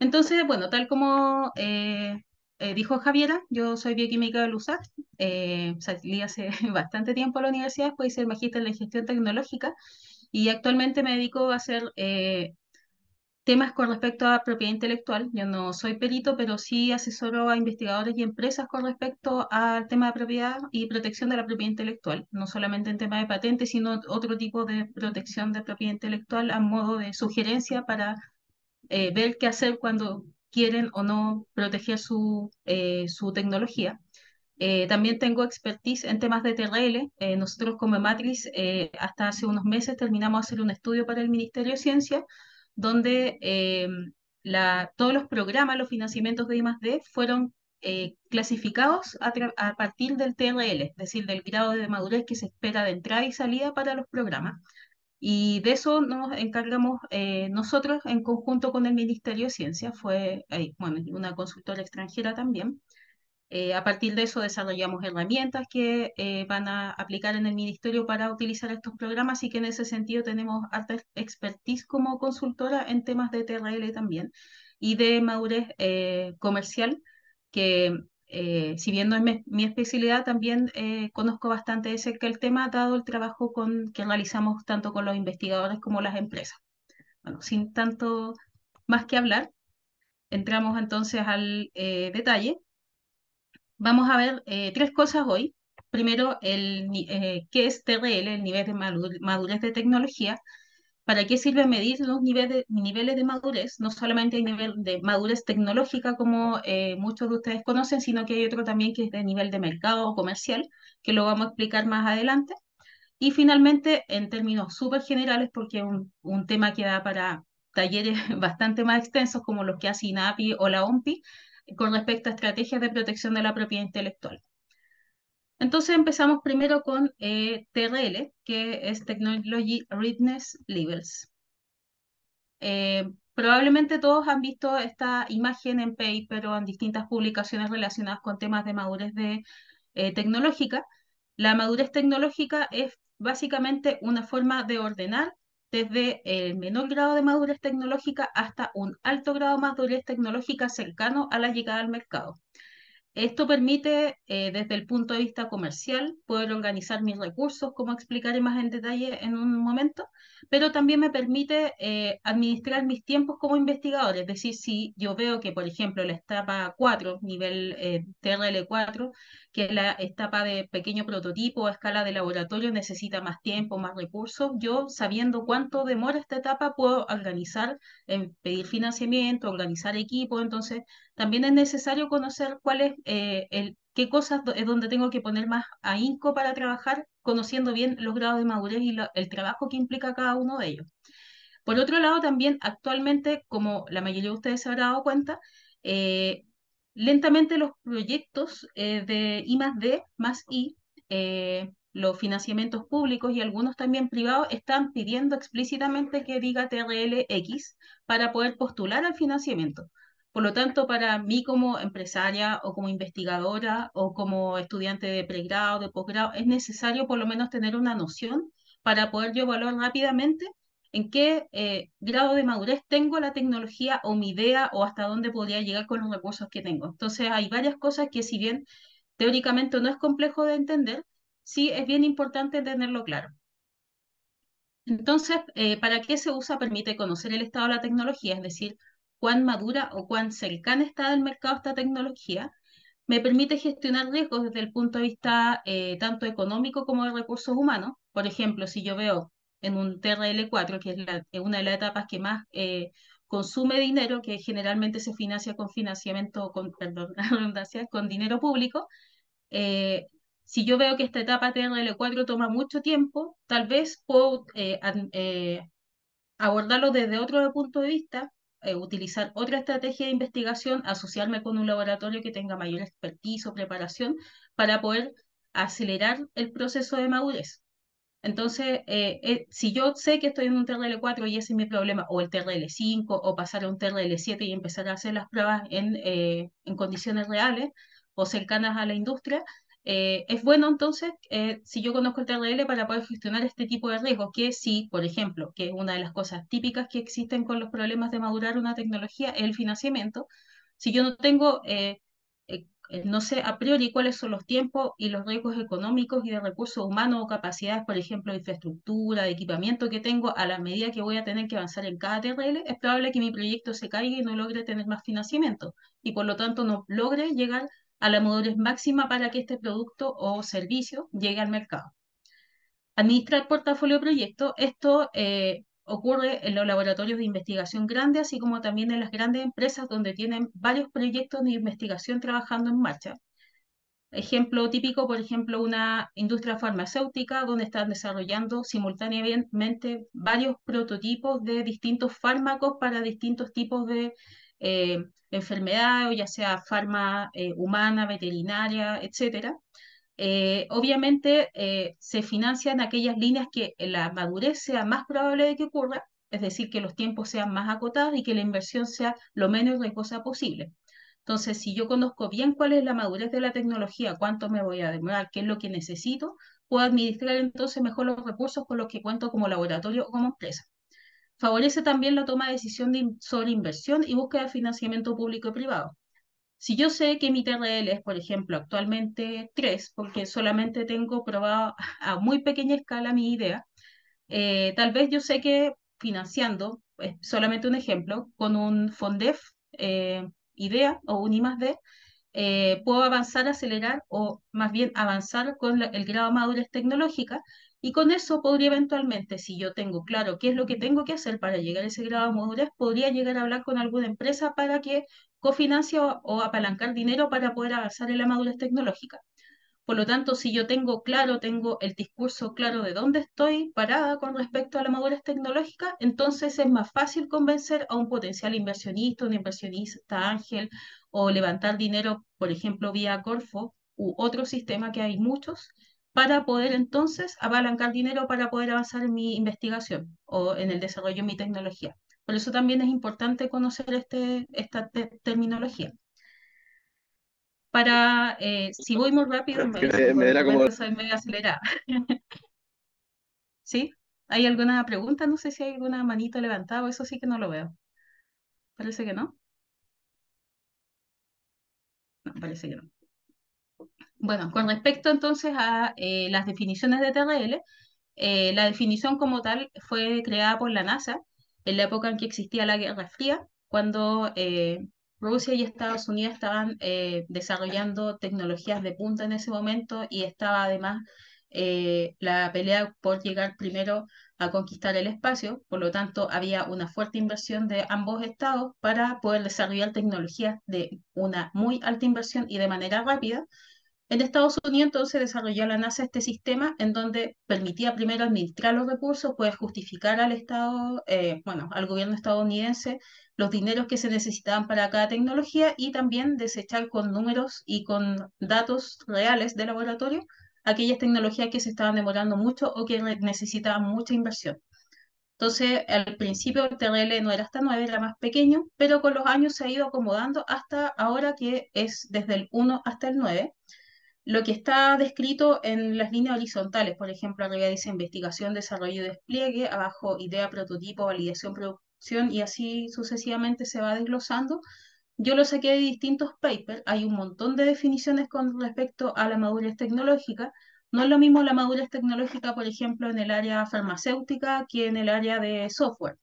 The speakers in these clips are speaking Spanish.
Entonces, bueno, tal como dijo Javiera, yo soy bioquímica del USAC, salí hace bastante tiempo a la universidad, después hice el magíster en gestión tecnológica y actualmente me dedico a hacer temas con respecto a propiedad intelectual. Yo no soy perito, pero sí asesoro a investigadores y empresas con respecto al tema de propiedad y protección de la propiedad intelectual, no solamente en tema de patentes, sino otro tipo de protección de propiedad intelectual a modo de sugerencia para ver qué hacer cuando quieren o no proteger su tecnología. También tengo expertise en temas de TRL. Nosotros como Matrix hasta hace unos meses terminamos de hacer un estudio para el Ministerio de Ciencia donde todos los programas, los financiamientos de I+D fueron clasificados a partir del TRL, es decir, del grado de madurez que se espera de entrada y salida para los programas. Y de eso nos encargamos nosotros en conjunto con el Ministerio de Ciencia, fue bueno, y una consultora extranjera también. A partir de eso desarrollamos herramientas que van a aplicar en el ministerio para utilizar estos programas y que en ese sentido tenemos alta expertise como consultora en temas de TRL también y de madurez comercial, que si bien no es mi especialidad, también conozco bastante de cerca el tema, dado el trabajo que realizamos tanto con los investigadores como las empresas. Bueno, sin tanto más que hablar, entramos entonces al detalle. Vamos a ver tres cosas hoy. Primero, qué es TRL, el nivel de madurez de tecnología. ¿Para qué sirve medir los niveles de madurez? No solamente el nivel de madurez tecnológica, como muchos de ustedes conocen, sino que hay otro también que es de nivel de mercado o comercial, que lo vamos a explicar más adelante. Y finalmente, en términos súper generales, porque es un tema que da para talleres bastante más extensos, como los que hace INAPI o la OMPI, con respecto a estrategias de protección de la propiedad intelectual. Entonces empezamos primero con TRL, que es Technology Readiness Levels. Probablemente todos han visto esta imagen en paper o en distintas publicaciones relacionadas con temas de madurez tecnológica. La madurez tecnológica es básicamente una forma de ordenar desde el menor grado de madurez tecnológica hasta un alto grado de madurez tecnológica cercano a la llegada al mercado. Esto permite, desde el punto de vista comercial, poder organizar mis recursos, como explicaré más en detalle en un momento, pero también me permite administrar mis tiempos como investigador. Es decir, si yo veo que, por ejemplo, la etapa 4, nivel TRL4, que es la etapa de pequeño prototipo a escala de laboratorio, necesita más tiempo, más recursos, yo, sabiendo cuánto demora esta etapa, puedo organizar, pedir financiamiento, organizar equipo. Entonces, también es necesario conocer cuál es qué cosas es donde tengo que poner más ahínco para trabajar, conociendo bien los grados de madurez y el trabajo que implica cada uno de ellos. Por otro lado, también actualmente, como la mayoría de ustedes se habrá dado cuenta, eh, lentamente los proyectos de I+D más I, los financiamientos públicos y algunos también privados están pidiendo explícitamente que diga TRL-X para poder postular al financiamiento. Por lo tanto, para mí como empresaria o como investigadora o como estudiante de pregrado, de posgrado, es necesario por lo menos tener una noción para poder yo evaluar rápidamente en qué grado de madurez tengo la tecnología o mi idea o hasta dónde podría llegar con los recursos que tengo. Entonces hay varias cosas que si bien teóricamente no es complejo de entender, sí es bien importante tenerlo claro. Entonces, ¿para qué se usa? Permite conocer el estado de la tecnología, es decir, cuán madura o cuán cercana está del mercado esta tecnología. Me permite gestionar riesgos desde el punto de vista tanto económico como de recursos humanos. Por ejemplo, si yo veo en un TRL4, que es una de las etapas que más consume dinero, que generalmente se financia con financiamiento, con, perdón, la redundancia, con dinero público, eh, si yo veo que esta etapa TRL4 toma mucho tiempo, tal vez puedo abordarlo desde otro punto de vista, utilizar otra estrategia de investigación, asociarme con un laboratorio que tenga mayor expertise o preparación para poder acelerar el proceso de madurez. Entonces, si yo sé que estoy en un TRL4 y ese es mi problema, o el TRL5, o pasar a un TRL7 y empezar a hacer las pruebas en condiciones reales o cercanas a la industria, Es bueno entonces, si yo conozco el TRL para poder gestionar este tipo de riesgos, que sí, por ejemplo, que es una de las cosas típicas que existen con los problemas de madurar una tecnología, es el financiamiento. Si yo no tengo, no sé a priori cuáles son los tiempos y los riesgos económicos y de recursos humanos o capacidades, por ejemplo, de infraestructura, de equipamiento que tengo a la medida que voy a tener que avanzar en cada TRL, es probable que mi proyecto se caiga y no logre tener más financiamiento y por lo tanto no logre llegar a la madurez máxima para que este producto o servicio llegue al mercado. Administrar portafolio de proyectos, esto ocurre en los laboratorios de investigación grandes, así como también en las grandes empresas donde tienen varios proyectos de investigación trabajando en marcha. Ejemplo típico, por ejemplo, una industria farmacéutica donde están desarrollando simultáneamente varios prototipos de distintos fármacos para distintos tipos de enfermedades, ya sea farma humana, veterinaria, etcétera. Obviamente se financian aquellas líneas que la madurez sea más probable de que ocurra, es decir, que los tiempos sean más acotados y que la inversión sea lo menos riesgosa posible. Entonces, si yo conozco bien cuál es la madurez de la tecnología, cuánto me voy a demorar, qué es lo que necesito, puedo administrar entonces mejor los recursos con los que cuento como laboratorio o como empresa. Favorece también la toma de decisión sobre inversión y búsqueda de financiamiento público y privado. Si yo sé que mi TRL es, por ejemplo, actualmente 3, porque solamente tengo probado a muy pequeña escala mi idea, tal vez yo sé que financiando, solamente un ejemplo, con un FONDEF, IDEA o un I+D, puedo avanzar, acelerar o más bien avanzar con el grado de madurez tecnológica y con eso podría eventualmente, si yo tengo claro qué es lo que tengo que hacer para llegar a ese grado de madurez, podría llegar a hablar con alguna empresa para que cofinancie o apalancar dinero para poder avanzar en la madurez tecnológica. Por lo tanto, si yo tengo claro, tengo el discurso claro de dónde estoy parada con respecto a la madurez tecnológica, entonces es más fácil convencer a un potencial inversionista, un inversionista ángel, o levantar dinero, por ejemplo, vía Corfo u otro sistema que hay muchos, para poder entonces apalancar dinero para poder avanzar en mi investigación o en el desarrollo de mi tecnología. Por eso también es importante conocer esta terminología para, si voy muy rápido, me aviso, Me porque de era como, repente soy medio acelerada. ¿Sí? ¿Hay alguna pregunta? No sé si hay alguna manito levantada, eso sí que no lo veo. Parece que no. No, parece que no. Bueno, con respecto entonces a las definiciones de TRL, la definición como tal fue creada por la NASA en la época en que existía la Guerra Fría, cuando Rusia y Estados Unidos estaban desarrollando tecnologías de punta en ese momento y estaba además la pelea por llegar primero a conquistar el espacio. Por lo tanto, había una fuerte inversión de ambos estados para poder desarrollar tecnologías de una muy alta inversión y de manera rápida. En Estados Unidos entonces desarrolló la NASA este sistema en donde permitía primero administrar los recursos, poder justificar al Estado, bueno, al gobierno estadounidense los dineros que se necesitaban para cada tecnología y también desechar con números y con datos reales de laboratorio aquellas tecnologías que se estaban demorando mucho o que necesitaban mucha inversión. Entonces, al principio el TRL no era hasta 9, era más pequeño, pero con los años se ha ido acomodando hasta ahora que es desde el 1 hasta el 9 lo que está descrito en las líneas horizontales, por ejemplo, arriba dice investigación, desarrollo y despliegue, abajo idea, prototipo, validación, producción y así sucesivamente se va desglosando. Yo lo saqué de distintos papers, hay un montón de definiciones con respecto a la madurez tecnológica. No es lo mismo la madurez tecnológica, por ejemplo, en el área farmacéutica que en el área de software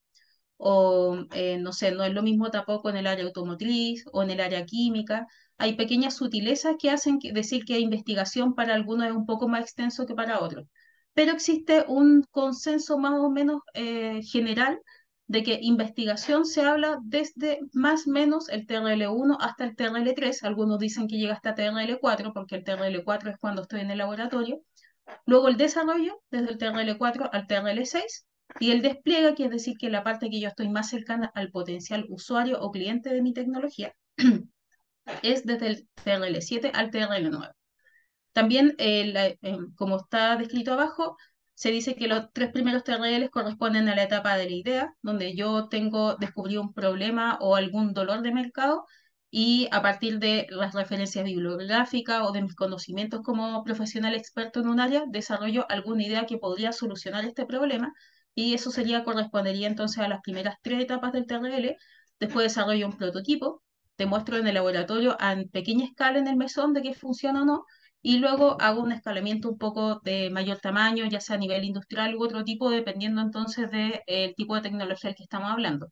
o no sé, no es lo mismo tampoco en el área automotriz o en el área química. Hay pequeñas sutilezas que hacen decir que investigación para algunos es un poco más extenso que para otros. Pero existe un consenso más o menos general de que investigación se habla desde más o menos el TRL1 hasta el TRL3. Algunos dicen que llega hasta TRL4 porque el TRL4 es cuando estoy en el laboratorio. Luego el desarrollo, desde el TRL4 al TRL6, y el despliegue, que es decir, que la parte que yo estoy más cercana al potencial usuario o cliente de mi tecnología, es desde el TRL7 al TRL9. También, como está descrito abajo, se dice que los 3 primeros TRLs corresponden a la etapa de la idea, donde yo descubrí un problema o algún dolor de mercado y a partir de las referencias bibliográficas o de mis conocimientos como profesional experto en un área, desarrollo alguna idea que podría solucionar este problema y eso correspondería entonces a las primeras tres etapas del TRL. Después desarrollo un prototipo, demuestro en el laboratorio a pequeña escala en el mesón de que funciona o no, y luego hago un escalamiento un poco de mayor tamaño, ya sea a nivel industrial u otro tipo, dependiendo entonces del tipo de tecnología del que estamos hablando.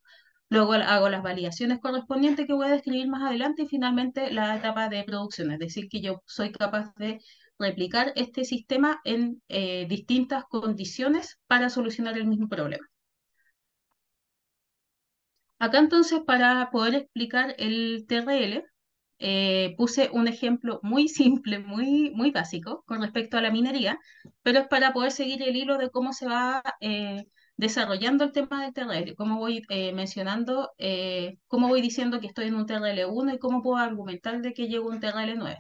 Luego hago las validaciones correspondientes que voy a describir más adelante y finalmente la etapa de producción, es decir, que yo soy capaz de replicar este sistema en distintas condiciones para solucionar el mismo problema. Acá entonces, para poder explicar el TRL, puse un ejemplo muy simple, muy básico con respecto a la minería, pero es para poder seguir el hilo de cómo se va desarrollando el tema del TRL, cómo voy mencionando, cómo voy diciendo que estoy en un TRL 1 y cómo puedo argumentar de que llego a un TRL 9.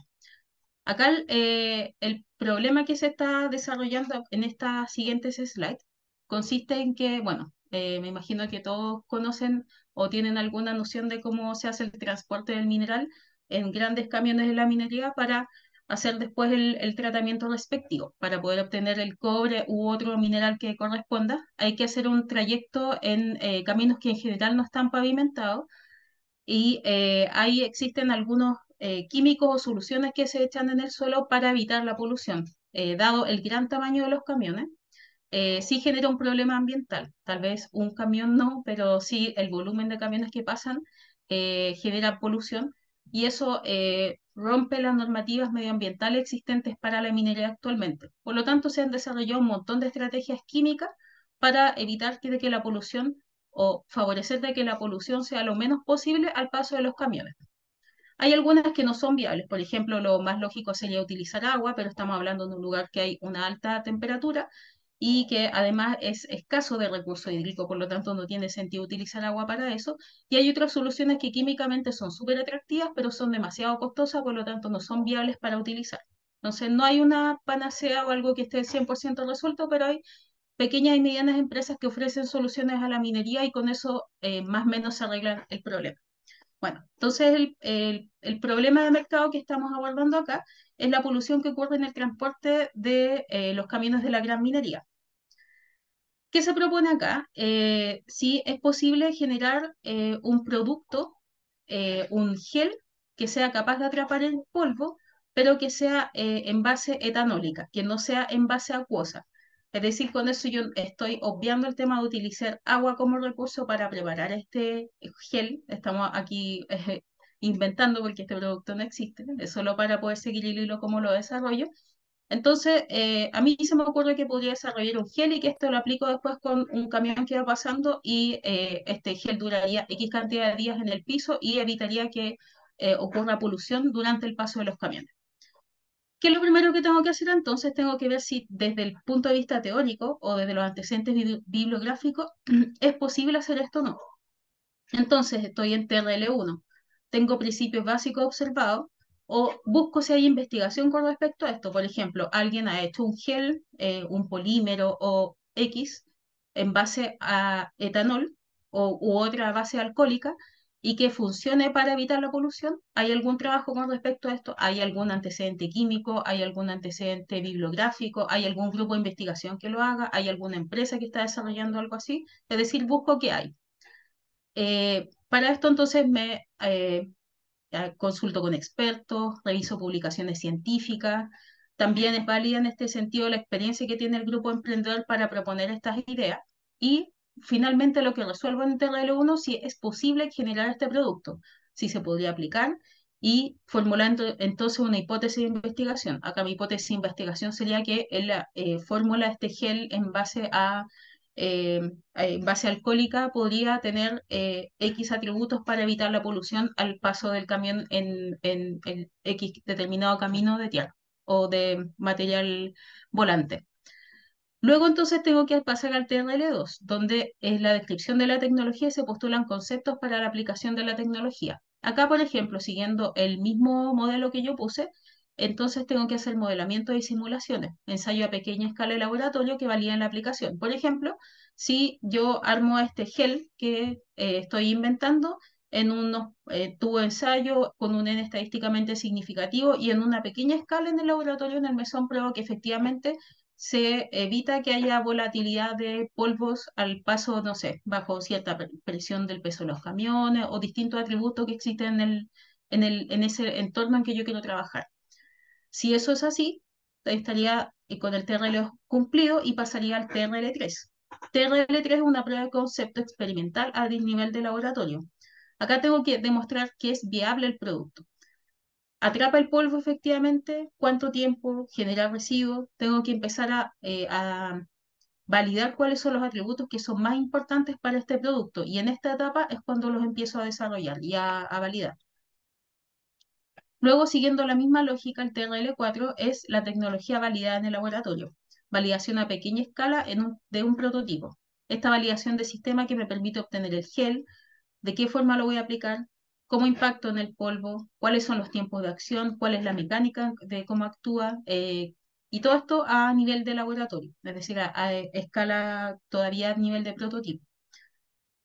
Acá el problema que se está desarrollando en estas siguientes slides consiste en que, bueno, me imagino que todos conocen o tienen alguna noción de cómo se hace el transporte del mineral en grandes camiones de la minería para hacer después el tratamiento respectivo. Para poder obtener el cobre u otro mineral que corresponda, hay que hacer un trayecto en caminos que en general no están pavimentados y ahí existen algunos químicos o soluciones que se echan en el suelo para evitar la polución. Dado el gran tamaño de los camiones, sí genera un problema ambiental. Tal vez un camión no, pero sí el volumen de camiones que pasan genera polución y eso rompe las normativas medioambientales existentes para la minería actualmente. Por lo tanto, se han desarrollado un montón de estrategias químicas para evitar que la polución o favorecer de que la polución sea lo menos posible al paso de los camiones. Hay algunas que no son viables, por ejemplo, lo más lógico sería utilizar agua, pero estamos hablando de un lugar que hay una alta temperatura y que además es escaso de recurso hídrico, por lo tanto no tiene sentido utilizar agua para eso. Y hay otras soluciones que químicamente son súper atractivas, pero son demasiado costosas, por lo tanto no son viables para utilizar. Entonces no hay una panacea o algo que esté 100% resuelto, pero hay pequeñas y medianas empresas que ofrecen soluciones a la minería y con eso más o menos se arregla el problema. Bueno, entonces el problema de mercado que estamos abordando acá es la polución que ocurre en el transporte de los camiones de la gran minería. ¿Qué se propone acá? Si es posible generar un producto, un gel que sea capaz de atrapar el polvo, pero que sea en base etanólica, que no sea en base acuosa. Es decir, con eso yo estoy obviando el tema de utilizar agua como recurso para preparar este gel. Estamos aquí inventando porque este producto no existe, es solo para poder seguir el hilo como lo desarrollo. Entonces, a mí se me ocurre que podría desarrollar un gel y que esto lo aplico después con un camión que va pasando y este gel duraría X cantidad de días en el piso y evitaría que ocurra polución durante el paso de los camiones. ¿Qué es lo primero que tengo que hacer entonces? Tengo que ver si desde el punto de vista teórico o desde los antecedentes bibliográficos es posible hacer esto o no. Entonces estoy en TRL1, tengo principios básicos observados o busco si hay investigación con respecto a esto. Por ejemplo, alguien ha hecho un gel, un polímero o X en base a etanol u otra base alcohólica y que funcione para evitar la polución. ¿Hay algún trabajo con respecto a esto? ¿Hay algún antecedente químico? ¿Hay algún antecedente bibliográfico? ¿Hay algún grupo de investigación que lo haga? ¿Hay alguna empresa que está desarrollando algo así? Es decir, busco qué hay. Para esto entonces me consulto con expertos, reviso publicaciones científicas. También es válida en este sentido la experiencia que tiene el grupo emprendedor para proponer estas ideas. Y finalmente lo que resuelvo en TRL1 si es posible generar este producto, si se podría aplicar y formulando entonces una hipótesis de investigación. Acá mi hipótesis de investigación sería que él fórmula este gel en base alcohólica podría tener X atributos para evitar la polución al paso del camión en X determinado camino de tierra o de material volante. Luego entonces tengo que pasar al TRL2, donde es la descripción de la tecnología y se postulan conceptos para la aplicación de la tecnología. Acá, por ejemplo, siguiendo el mismo modelo que yo puse, entonces tengo que hacer modelamiento y simulaciones, ensayo a pequeña escala de laboratorio que validen la aplicación. Por ejemplo, si yo armo este gel que estoy inventando tuvo ensayo con un N estadísticamente significativo y en una pequeña escala en el laboratorio, en el mesón, probó que efectivamente se evita que haya volatilidad de polvos al paso, no sé, bajo cierta presión del peso de los camiones o distintos atributos que existen en ese entorno en que yo quiero trabajar. Si eso es así, estaría con el TRL cumplido y pasaría al TRL3. TRL3 es una prueba de concepto experimental a nivel de laboratorio. Acá tengo que demostrar que es viable el producto. Atrapa el polvo efectivamente, cuánto tiempo, genera residuos. Tengo que empezar a validar cuáles son los atributos que son más importantes para este producto. Y en esta etapa es cuando los empiezo a desarrollar y a validar. Luego, siguiendo la misma lógica, el TRL4 es la tecnología validada en el laboratorio, validación a pequeña escala de un prototipo. Esta validación de sistema que me permite obtener el gel, de qué forma lo voy a aplicar, cómo impacto en el polvo, cuáles son los tiempos de acción, cuál es la mecánica de cómo actúa, y todo esto a nivel de laboratorio, es decir, a escala todavía a nivel de prototipo.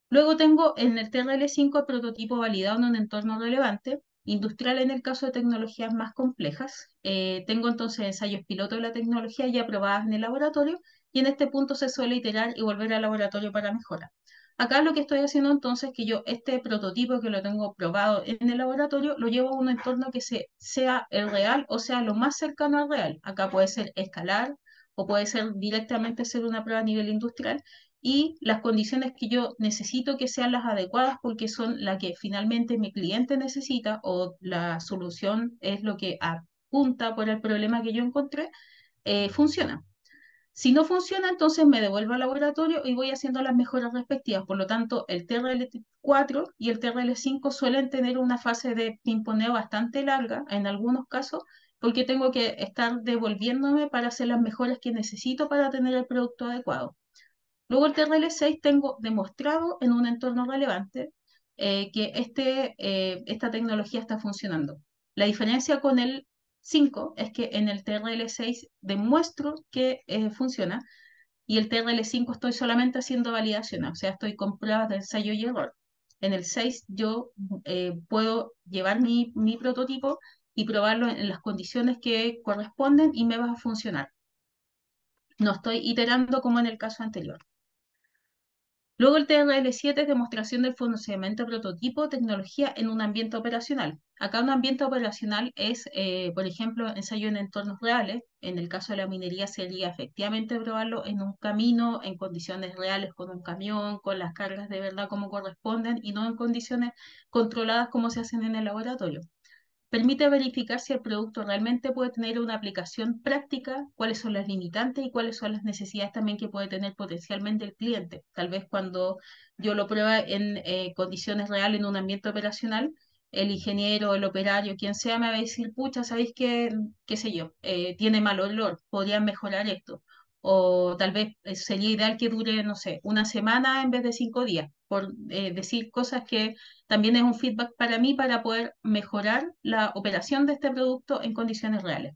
Luego tengo en el TRL5 el prototipo validado en un entorno relevante, industrial en el caso de tecnologías más complejas. Tengo entonces ensayos piloto de la tecnología ya aprobadas en el laboratorio y en este punto se suele iterar y volver al laboratorio para mejorar. Acá lo que estoy haciendo entonces es que yo este prototipo que lo tengo probado en el laboratorio lo llevo a un entorno que sea el real o sea lo más cercano al real. Acá puede ser escalar o puede ser directamente hacer una prueba a nivel industrial y las condiciones que yo necesito que sean las adecuadas porque son las que finalmente mi cliente necesita o la solución es lo que apunta por el problema que yo encontré, funciona. Si no funciona, entonces me devuelvo al laboratorio y voy haciendo las mejoras respectivas. Por lo tanto, el TRL4 y el TRL5 suelen tener una fase de pimponeo bastante larga en algunos casos, porque tengo que estar devolviéndome para hacer las mejoras que necesito para tener el producto adecuado. Luego el TRL6 tengo demostrado en un entorno relevante que esta tecnología está funcionando. La diferencia con el 5 es que en el TRL6 demuestro que funciona y el TRL5 estoy solamente haciendo validación, o sea, estoy con pruebas de ensayo y error. En el 6 yo puedo llevar mi prototipo y probarlo en las condiciones que corresponden y me va a funcionar. No estoy iterando como en el caso anterior. Luego el TRL7 es demostración del funcionamiento prototipo tecnología en un ambiente operacional. Acá un ambiente operacional es, por ejemplo, ensayo en entornos reales. En el caso de la minería sería efectivamente probarlo en un camino, en condiciones reales con un camión, con las cargas de verdad como corresponden y no en condiciones controladas como se hacen en el laboratorio. Permite verificar si el producto realmente puede tener una aplicación práctica, cuáles son las limitantes y cuáles son las necesidades también que puede tener potencialmente el cliente. Tal vez cuando yo lo prueba en condiciones reales en un ambiente operacional, el ingeniero, el operario, quien sea, me va a decir, pucha, ¿sabéis qué sé yo? Tiene mal olor, podrían mejorar esto. O tal vez sería ideal que dure, no sé, una semana en vez de 5 días, por decir cosas que también es un feedback para mí para poder mejorar la operación de este producto en condiciones reales.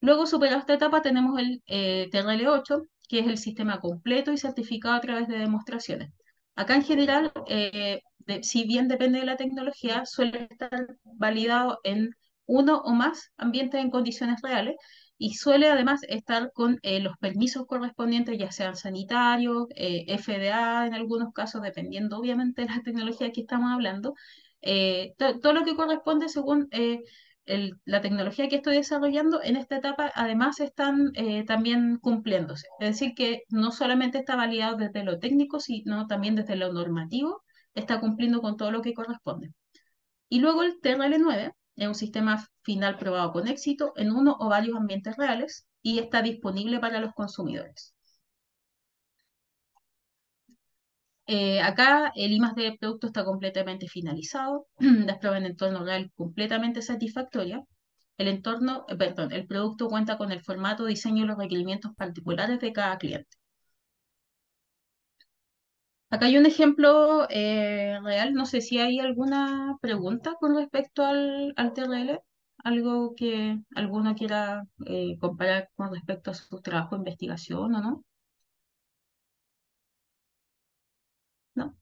Luego, superada esta etapa, tenemos el TRL8, que es el sistema completo y certificado a través de demostraciones. Acá en general, si bien depende de la tecnología, suele estar validado en uno o más ambientes en condiciones reales y suele además estar con los permisos correspondientes, ya sean sanitarios, FDA en algunos casos, dependiendo obviamente de la tecnología que estamos hablando, todo lo que corresponde según la tecnología que estoy desarrollando en esta etapa además están también cumpliéndose. Es decir, que no solamente está validado desde lo técnico, sino también desde lo normativo, está cumpliendo con todo lo que corresponde. Y luego el TRL9 es un sistema final probado con éxito en uno o varios ambientes reales y está disponible para los consumidores. Acá el I+D del producto está completamente finalizado, las pruebas en entorno real completamente satisfactorias. El producto cuenta con el formato, diseño y los requerimientos particulares de cada cliente. Acá hay un ejemplo real, no sé si hay alguna pregunta con respecto al TRL, algo que alguno quiera comparar con respecto a su trabajo de investigación o no. ¿No?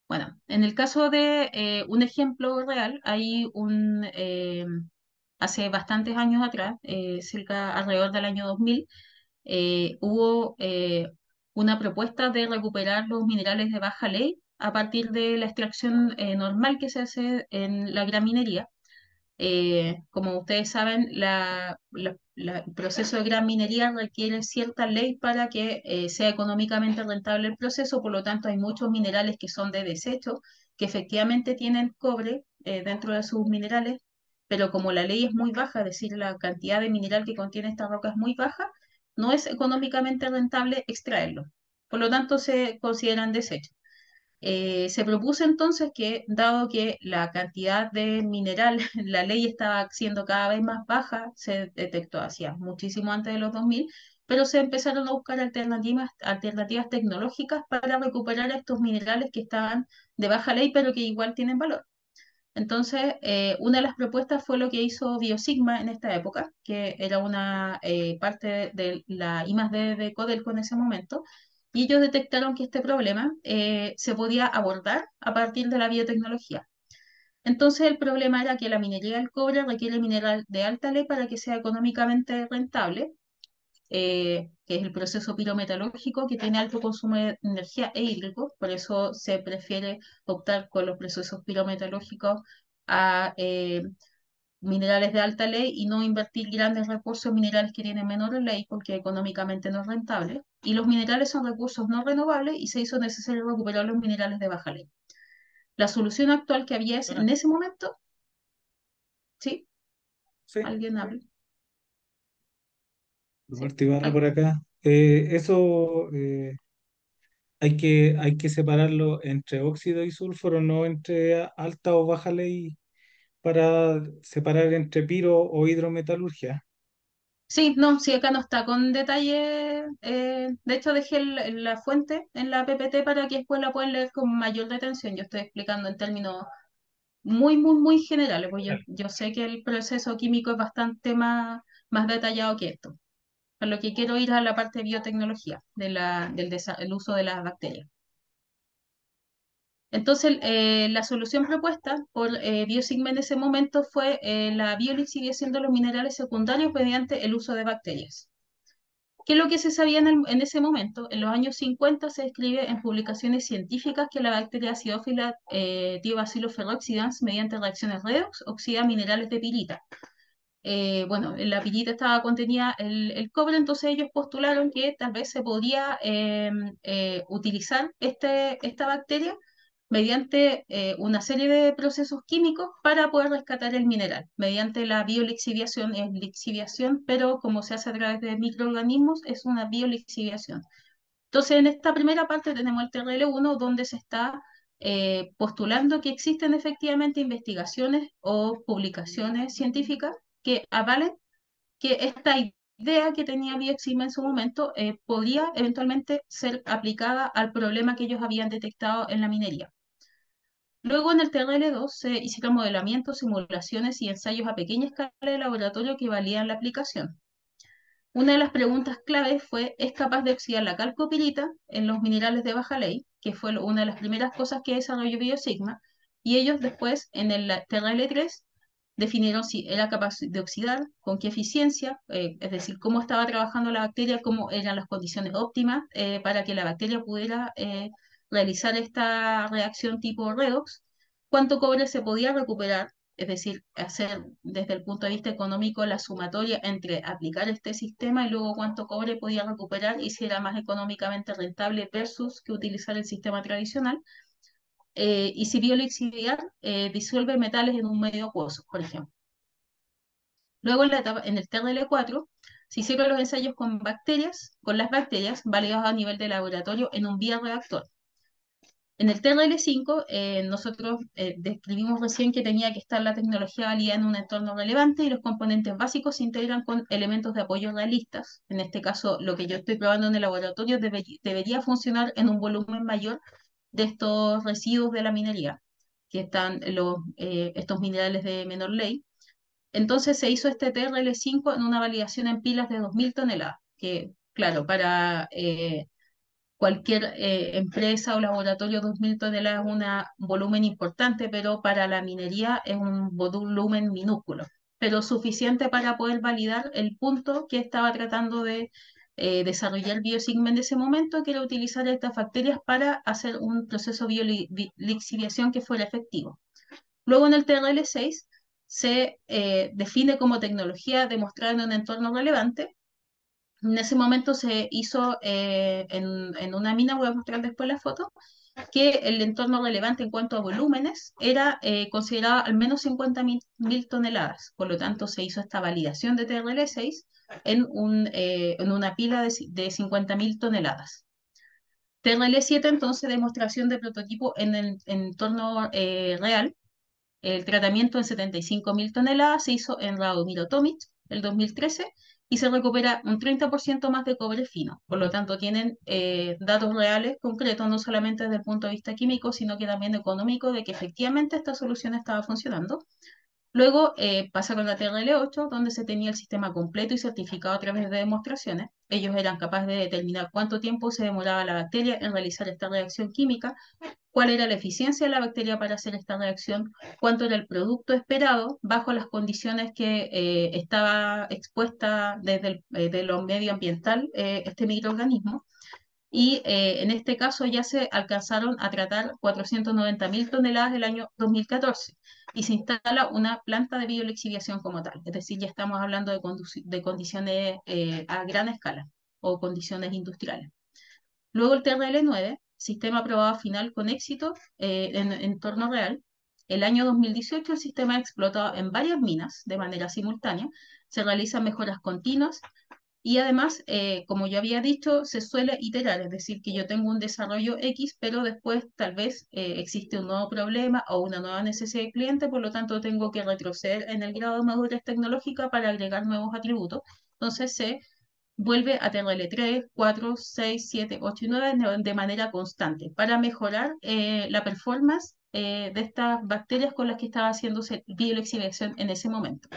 Bueno, en el caso de un ejemplo real, hace bastantes años atrás, cerca alrededor del año 2000, hubo una propuesta de recuperar los minerales de baja ley a partir de la extracción normal que se hace en la gran minería. Como ustedes saben, el proceso de gran minería requiere cierta ley para que sea económicamente rentable el proceso, por lo tanto hay muchos minerales que son de desecho, que efectivamente tienen cobre dentro de sus minerales, pero como la ley es muy baja, es decir, la cantidad de mineral que contiene esta roca es muy baja, no es económicamente rentable extraerlo. Por lo tanto, se consideran desechos. Se propuso entonces que, dado que la cantidad de mineral, la ley estaba siendo cada vez más baja, se detectó hacía muchísimo antes de los 2000, pero se empezaron a buscar alternativas tecnológicas para recuperar estos minerales que estaban de baja ley, pero que igual tienen valor. Entonces, una de las propuestas fue lo que hizo Biosigma en esta época, que era una parte de la I+D de Codelco en ese momento, y ellos detectaron que este problema se podía abordar a partir de la biotecnología. Entonces, el problema era que la minería del cobre requiere mineral de alta ley para que sea económicamente rentable, que es el proceso pirometalúrgico, que tiene alto consumo de energía e hídrico, por eso se prefiere optar con los procesos pirometalúrgicos a minerales de alta ley y no invertir grandes recursos en minerales que tienen menor ley porque económicamente no es rentable. Y los minerales son recursos no renovables y se hizo necesario recuperar los minerales de baja ley. La solución actual que había Bueno, en ese momento, ¿sí? sí, ¿Alguien habla? ¿Sí? Roberto Ibarra ¿Al- por acá. Eso hay que separarlo entre óxido y sulfuro, no entre alta o baja ley para separar entre piro o hidrometalurgia. Sí, no, sí, acá no está con detalle. De hecho, dejé la fuente en la PPT para que después la puedan leer con mayor detención. Yo estoy explicando en términos muy generales, porque yo sé que el proceso químico es bastante más detallado que esto. Por lo que quiero ir a la parte de biotecnología, el uso de las bacterias. Entonces, la solución propuesta por Biosigma en ese momento fue la biolixiviación de los minerales secundarios mediante el uso de bacterias. ¿Qué es lo que se sabía en ese momento? En los años 50 se describe en publicaciones científicas que la bacteria acidófila Thiobacillus ferroxidans, mediante reacciones redox, oxida minerales de pirita. Bueno, en la pirita estaba contenida el cobre, entonces ellos postularon que tal vez se podía utilizar esta bacteria mediante una serie de procesos químicos para poder rescatar el mineral, mediante la biolixiviación, es lixiviación, pero como se hace a través de microorganismos, es una biolixiviación. Entonces, en esta primera parte tenemos el TRL1, donde se está postulando que existen efectivamente investigaciones o publicaciones científicas que avalen que esta idea que tenía Bioxima en su momento podría eventualmente ser aplicada al problema que ellos habían detectado en la minería. Luego en el TRL2 se hicieron modelamientos, simulaciones y ensayos a pequeña escala de laboratorio que valían la aplicación. Una de las preguntas clave fue, ¿es capaz de oxidar la calcopirita en los minerales de baja ley? Que fue una de las primeras cosas que desarrolló Biosigma. Y ellos después, en el TRL3, definieron si era capaz de oxidar, con qué eficiencia, es decir, cómo estaba trabajando la bacteria, cómo eran las condiciones óptimas para que la bacteria pudiera realizar esta reacción tipo redox, cuánto cobre se podía recuperar, es decir, hacer desde el punto de vista económico la sumatoria entre aplicar este sistema y luego cuánto cobre podía recuperar y si era más económicamente rentable versus que utilizar el sistema tradicional. Y si biolixiviar disuelve metales en un medio acuoso, por ejemplo. Luego en el TRL4 se hicieron los ensayos con las bacterias validados a nivel de laboratorio en un bioreactor. En el TRL5, nosotros describimos recién que tenía que estar la tecnología válida en un entorno relevante y los componentes básicos se integran con elementos de apoyo realistas. En este caso, lo que yo estoy probando en el laboratorio debería funcionar en un volumen mayor de estos residuos de la minería, que están estos minerales de menor ley. Entonces se hizo este TRL5 en una validación en pilas de 2000 toneladas, que claro, para cualquier empresa o laboratorio 2.000 toneladas es un volumen importante, pero para la minería es un volumen minúsculo, pero suficiente para poder validar el punto que estaba tratando de desarrollar Biosigma en ese momento, que era utilizar estas bacterias para hacer un proceso de biolixiviación que fuera efectivo. Luego en el TRL6 se define como tecnología demostrada en un entorno relevante. En ese momento se hizo en una mina, voy a mostrar después la foto, que el entorno relevante en cuanto a volúmenes era considerado al menos 50.000 toneladas. Por lo tanto, se hizo esta validación de TRL6 en una pila de 50.000 toneladas. TRL7, entonces, demostración de prototipo en el entorno real. El tratamiento en 75.000 toneladas se hizo en Radomiro Tomic el 2013 y se recupera un 30% más de cobre fino. Por lo tanto, tienen datos reales, concretos, no solamente desde el punto de vista químico, sino que también económico, de que efectivamente esta solución estaba funcionando. Luego pasaron a TRL8, donde se tenía el sistema completo y certificado a través de demostraciones. Ellos eran capaces de determinar cuánto tiempo se demoraba la bacteria en realizar esta reacción química, cuál era la eficiencia de la bacteria para hacer esta reacción, cuánto era el producto esperado bajo las condiciones que estaba expuesta desde de lo medioambiental este microorganismo. Y en este caso ya se alcanzaron a tratar 490.000 toneladas el año 2014 y se instala una planta de biolixiviación como tal. Es decir, ya estamos hablando de condiciones a gran escala o condiciones industriales. Luego el TRL9, sistema aprobado final con éxito en entorno real. El año 2018 el sistema explotado en varias minas de manera simultánea. Se realizan mejoras continuas y además, como yo había dicho, se suele iterar, es decir, que yo tengo un desarrollo X, pero después tal vez existe un nuevo problema o una nueva necesidad de cliente, por lo tanto tengo que retroceder en el grado de madurez tecnológica para agregar nuevos atributos. Entonces se vuelve a tenerle 3, 4, 6, 7, 8 y 9 de manera constante para mejorar la performance de estas bacterias con las que estaba haciéndose biolixiviación en ese momento.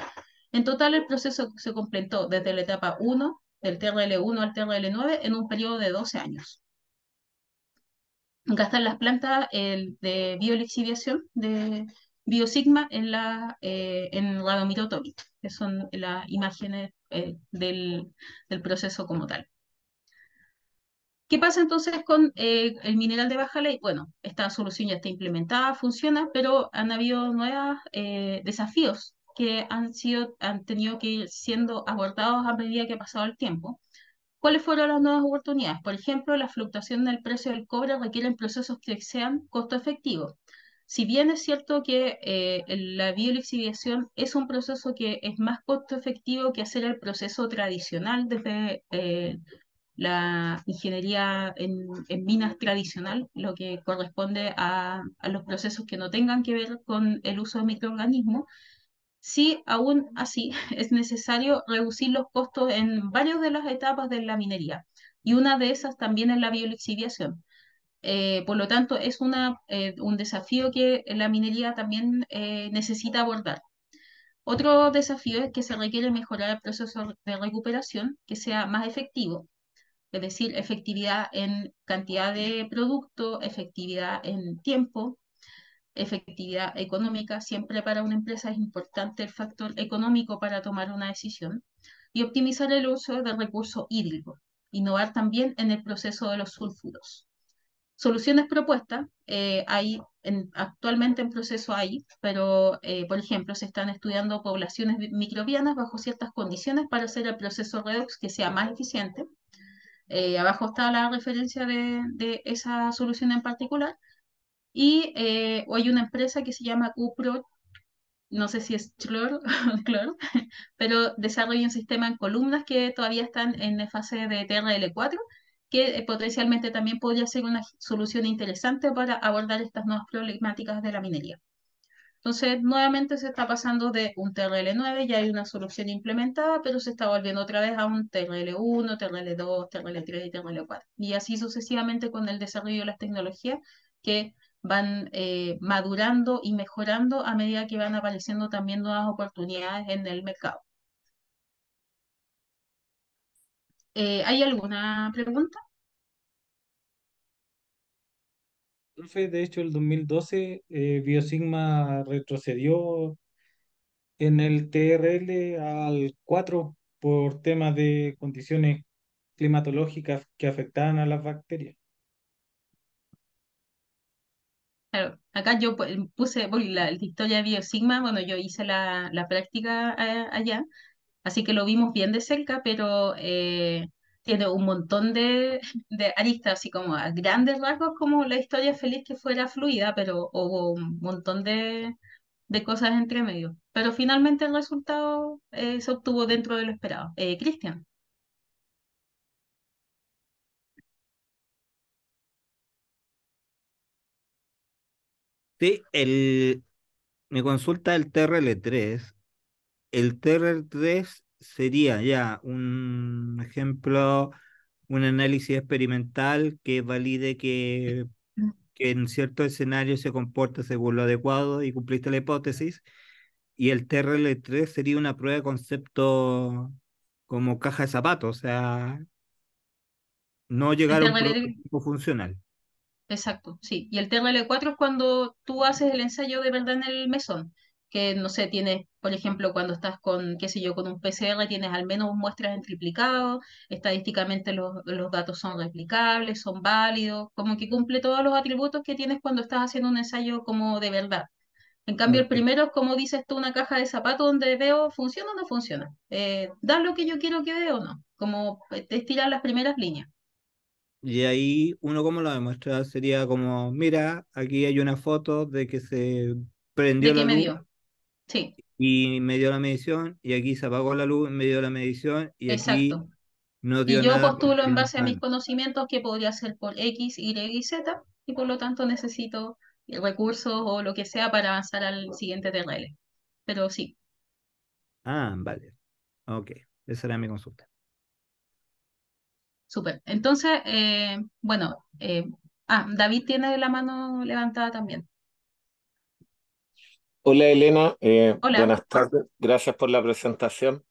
En total, el proceso se completó desde la etapa 1, del TRL1 al TRL9, en un periodo de 12 años. Gastan las plantas de biolixiviación de Biosigma en Radomiro Tomic, que son las imágenes del proceso como tal. ¿Qué pasa entonces con el mineral de baja ley? Bueno, esta solución ya está implementada, funciona, pero han habido nuevos desafíos que han tenido que ir siendo abordados a medida que ha pasado el tiempo. ¿Cuáles fueron las nuevas oportunidades? Por ejemplo, la fluctuación del precio del cobre requiere procesos que sean costo efectivos. Si bien es cierto que la biolixiviación es un proceso que es más costo efectivo que hacer el proceso tradicional desde la ingeniería en minas tradicional, lo que corresponde a los procesos que no tengan que ver con el uso de microorganismos, sí, aún así es necesario reducir los costos en varias de las etapas de la minería, y una de esas también es la biolixiviación. Por lo tanto, es un desafío que la minería también necesita abordar. Otro desafío es que se requiere mejorar el proceso de recuperación, que sea más efectivo, es decir, efectividad en cantidad de producto, efectividad en tiempo, efectividad económica. Siempre para una empresa es importante el factor económico para tomar una decisión y optimizar el uso de recursos hídricos. Innovar también en el proceso de los sulfuros. Soluciones propuestas, actualmente en proceso hay, pero por ejemplo se están estudiando poblaciones microbianas bajo ciertas condiciones para hacer el proceso redox que sea más eficiente. Abajo está la referencia de esa solución en particular. Y hoy hay una empresa que se llama UPRO, no sé si es Chlor, Chlor, pero desarrolla un sistema en columnas que todavía están en la fase de TRL4, que potencialmente también podría ser una solución interesante para abordar estas nuevas problemáticas de la minería. Entonces, nuevamente se está pasando de un TRL9, ya hay una solución implementada, pero se está volviendo otra vez a un TRL1, TRL2, TRL3 y TRL4. Y así sucesivamente con el desarrollo de las tecnologías que van madurando y mejorando a medida que van apareciendo también nuevas oportunidades en el mercado. ¿Hay alguna pregunta? Profe, de hecho, el 2012 Biosigma retrocedió en el TRL al 4 por temas de condiciones climatológicas que afectaban a las bacterias. Claro, acá yo puse por la historia de Biosigma, bueno, yo hice la práctica allá, así que lo vimos bien de cerca, pero tiene un montón de aristas, así como a grandes rasgos, como la historia feliz que fuera fluida, pero hubo un montón de cosas entre medio. Pero finalmente el resultado se obtuvo dentro de lo esperado. Cristian, Sí, me consulta el TRL3. El TRL3 sería ya un ejemplo, un análisis experimental que valide que en cierto escenario se comporta según lo adecuado y cumpliste la hipótesis. Y el TRL3 sería una prueba de concepto como caja de zapatos, o sea, no el llegar a un TRL, prototipo funcional. exacto, sí. Y el TRL4 es cuando tú haces el ensayo de verdad en el mesón, que no sé, tienes, por ejemplo, cuando estás con, qué sé yo, con un PCR, tienes al menos muestras en triplicado, estadísticamente los datos son replicables, son válidos, como que cumple todos los atributos que tienes cuando estás haciendo un ensayo como de verdad. En cambio, el Ok. primero es como dices tú, una caja de zapatos donde veo funciona o no funciona. Da lo que yo quiero que vea o no. Como estirar las primeras líneas. Y ahí uno como lo demuestra sería como, mira, aquí hay una foto de que se prendió ¿De qué la me luz dio? Sí, y me dio la medición, y aquí se apagó la luz, me dio la medición, y aquí exacto. no Y dio yo nada postulo porque en no base a estaba. mis conocimientos que podría ser por X, Y y Z, y por lo tanto necesito recursos o lo que sea para avanzar al siguiente TRL. Pero sí, Ah, vale. Ok, esa era mi consulta. súper. Entonces, bueno, David tiene la mano levantada también. Hola Elena, Hola. buenas tardes, gracias por la presentación.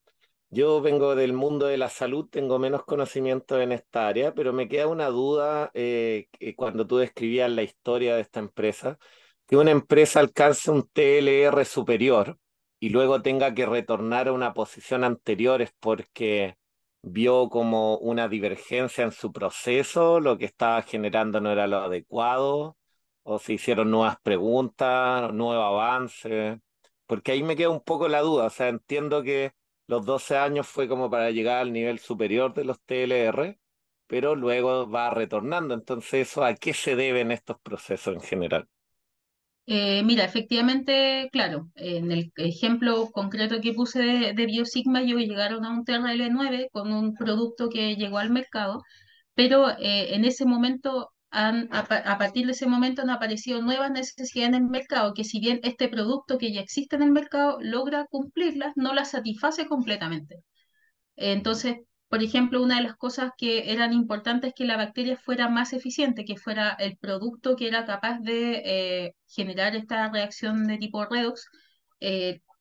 Yo vengo del mundo de la salud, tengo menos conocimiento en esta área, pero me queda una duda que cuando tú describías la historia de esta empresa, que una empresa alcance un TLR superior y luego tenga que retornar a una posición anterior es porque vio como una divergencia en su proceso, lo que estaba generando no era lo adecuado, o se hicieron nuevas preguntas, nuevos avances, porque ahí me queda un poco la duda, o sea, entiendo que los 12 años fue como para llegar al nivel superior de los TLR, pero luego va retornando. Entonces, ¿eso a qué se deben estos procesos en general? Mira, efectivamente, claro, en el ejemplo concreto que puse de Biosigma, ellos llegaron a un TRL9 con un producto que llegó al mercado, pero en ese momento, a partir de ese momento han aparecido nuevas necesidades en el mercado, que si bien este producto que ya existe en el mercado logra cumplirlas, no las satisface completamente. Entonces, por ejemplo, una de las cosas que eran importantes es que la bacteria fuera más eficiente, que fuera el producto que era capaz de generar esta reacción de tipo redox,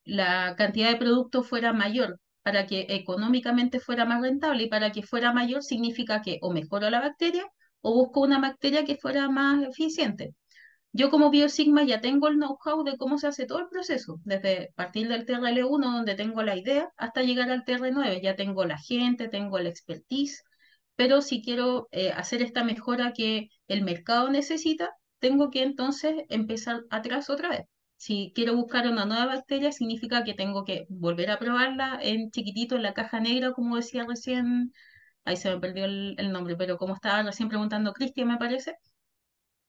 la cantidad de producto fuera mayor para que económicamente fuera más rentable y para que fuera mayor significa que o mejoro la bacteria o busco una bacteria que fuera más eficiente. Yo como BioSigma ya tengo el know-how de cómo se hace todo el proceso, desde partir del TRL1, donde tengo la idea, hasta llegar al TR9. Ya tengo la gente, tengo la expertise, pero si quiero hacer esta mejora que el mercado necesita, tengo que entonces empezar atrás otra vez. Si quiero buscar una nueva bacteria, significa que tengo que volver a probarla en chiquitito, en la caja negra, como decía recién, ahí se me perdió el nombre, pero como estaba recién preguntando Cristian, me parece,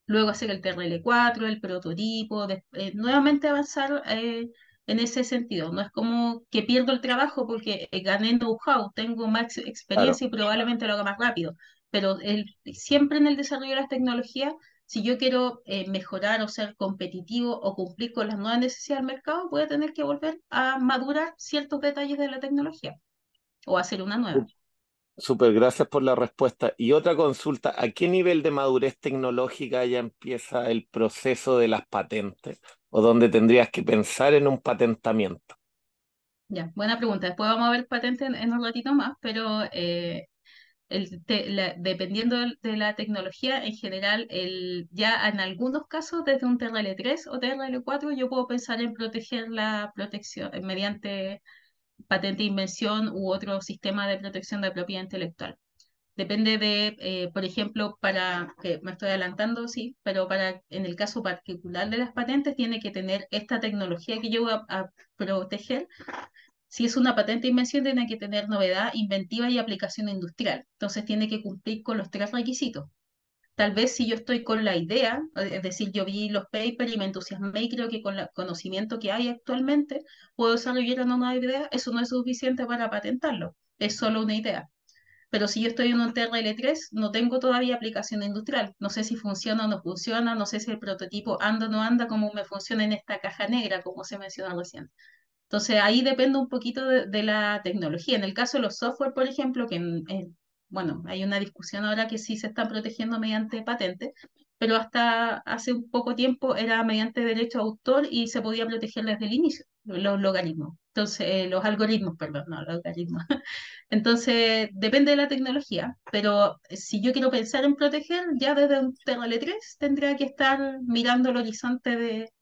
luego hacer el TRL4, el prototipo, nuevamente avanzar en ese sentido. No es como que pierdo el trabajo porque gané know-how, tengo más Claro. experiencia y probablemente lo haga más rápido, pero siempre en el desarrollo de las tecnologías, si yo quiero mejorar o ser competitivo o cumplir con las nuevas necesidades del mercado, voy a tener que volver a madurar ciertos detalles de la tecnología o hacer una nueva. Súper, gracias por la respuesta. Y otra consulta, ¿a qué nivel de madurez tecnológica ya empieza el proceso de las patentes? ¿O donde tendrías que pensar en un patentamiento? Ya, buena pregunta. Después vamos a ver patentes en un ratito más, pero dependiendo de la tecnología, en general, ya en algunos casos, desde un TRL3 o TRL4, yo puedo pensar en proteger la protección mediante patente de invención u otro sistema de protección de propiedad intelectual. Depende de, por ejemplo, que me estoy adelantando, sí, pero en el caso particular de las patentes, tiene que tener esta tecnología que yo voy a proteger. Si es una patente de invención, tiene que tener novedad, inventiva y aplicación industrial. Entonces tiene que cumplir con los tres requisitos. Tal vez si yo estoy con la idea, es decir, yo vi los papers y me entusiasmé y creo que con el conocimiento que hay actualmente puedo desarrollar una nueva idea, eso no es suficiente para patentarlo, es solo una idea. Pero si yo estoy en un TRL3, no tengo todavía aplicación industrial. No sé si funciona o no funciona, no sé si el prototipo anda o no anda, como me funciona en esta caja negra, como se mencionó recién. Entonces ahí depende un poquito de la tecnología. En el caso de los software, por ejemplo, bueno, hay una discusión ahora que sí se están protegiendo mediante patente, pero hasta hace un poco tiempo era mediante derecho de autor y se podía proteger desde el inicio, los logaritmos. Entonces, los algoritmos, perdón, no, los logaritmos. Entonces, depende de la tecnología, pero si yo quiero pensar en proteger, ya desde un TRL3 tendría que estar mirando el horizonte de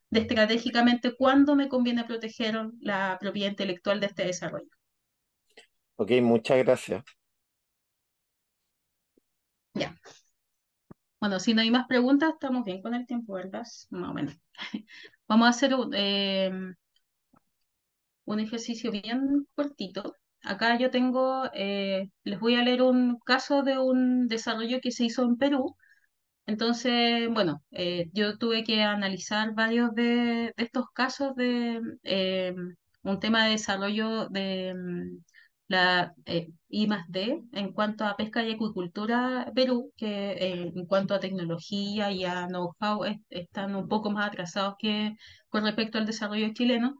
estratégicamente cuándo me conviene proteger la propiedad intelectual de este desarrollo. Ok, muchas gracias. Ya. Bueno, si no hay más preguntas, estamos bien con el tiempo, ¿verdad? Más o menos. Vamos a hacer un ejercicio bien cortito. Acá yo tengo, les voy a leer un caso de un desarrollo que se hizo en Perú. Entonces, bueno, yo tuve que analizar varios de estos casos de un tema de desarrollo de la I+D en cuanto a pesca y acuicultura Perú, que en cuanto a tecnología y a know-how están un poco más atrasados que con respecto al desarrollo chileno.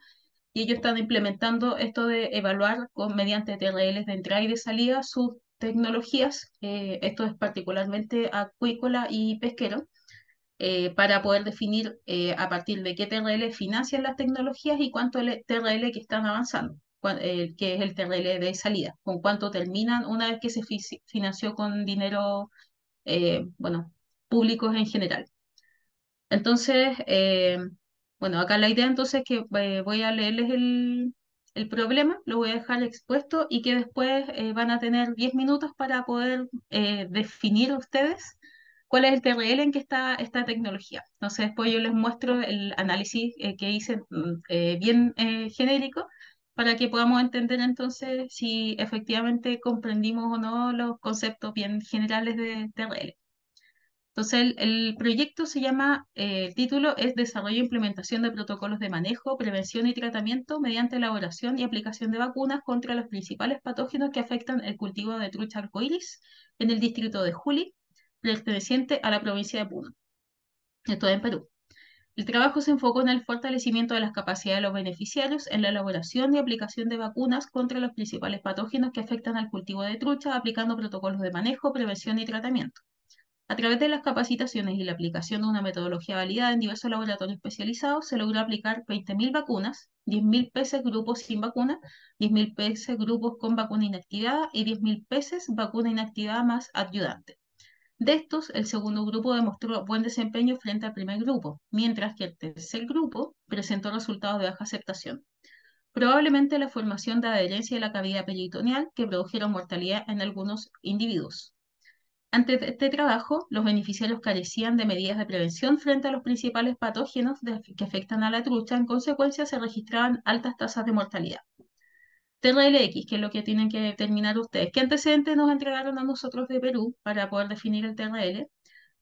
Y ellos están implementando esto de evaluar mediante TRLs de entrada y de salida sus tecnologías, esto es particularmente acuícola y pesquero, para poder definir a partir de qué TRL financian las tecnologías y cuánto el TRL que están avanzando, que es el TRL de salida, con cuánto terminan una vez que se financió con dinero, bueno, públicos en general. Entonces, bueno, acá la idea entonces es que voy a leerles el problema, lo voy a dejar expuesto y que después van a tener 10 minutos para poder definir ustedes cuál es el TRL en que está esta tecnología. Entonces, después yo les muestro el análisis que hice bien genérico para que podamos entender entonces si efectivamente comprendimos o no los conceptos bien generales de TRL. Entonces, el proyecto se llama, el título es Desarrollo e Implementación de Protocolos de Manejo, Prevención y Tratamiento mediante elaboración y aplicación de vacunas contra los principales patógenos que afectan el cultivo de trucha arcoíris en el distrito de Juli, perteneciente a la provincia de Puno. Esto es en Perú. El trabajo se enfocó en el fortalecimiento de las capacidades de los beneficiarios en la elaboración y aplicación de vacunas contra los principales patógenos que afectan al cultivo de trucha, aplicando protocolos de manejo, prevención y tratamiento. A través de las capacitaciones y la aplicación de una metodología validada en diversos laboratorios especializados, se logró aplicar 20.000 vacunas, 10.000 peces grupos sin vacuna, 10.000 peces grupos con vacuna inactivada y 10.000 peces vacuna inactivada más ayudante. De estos, el segundo grupo demostró buen desempeño frente al primer grupo, mientras que el tercer grupo presentó resultados de baja aceptación. Probablemente la formación de adherencia de la cavidad peritoneal que produjeron mortalidad en algunos individuos. Antes de este trabajo, los beneficiarios carecían de medidas de prevención frente a los principales patógenos que afectan a la trucha. En consecuencia, se registraban altas tasas de mortalidad. TRLX, que es lo que tienen que determinar ustedes. ¿Qué antecedentes nos entregaron a nosotros de Perú para poder definir el TRL?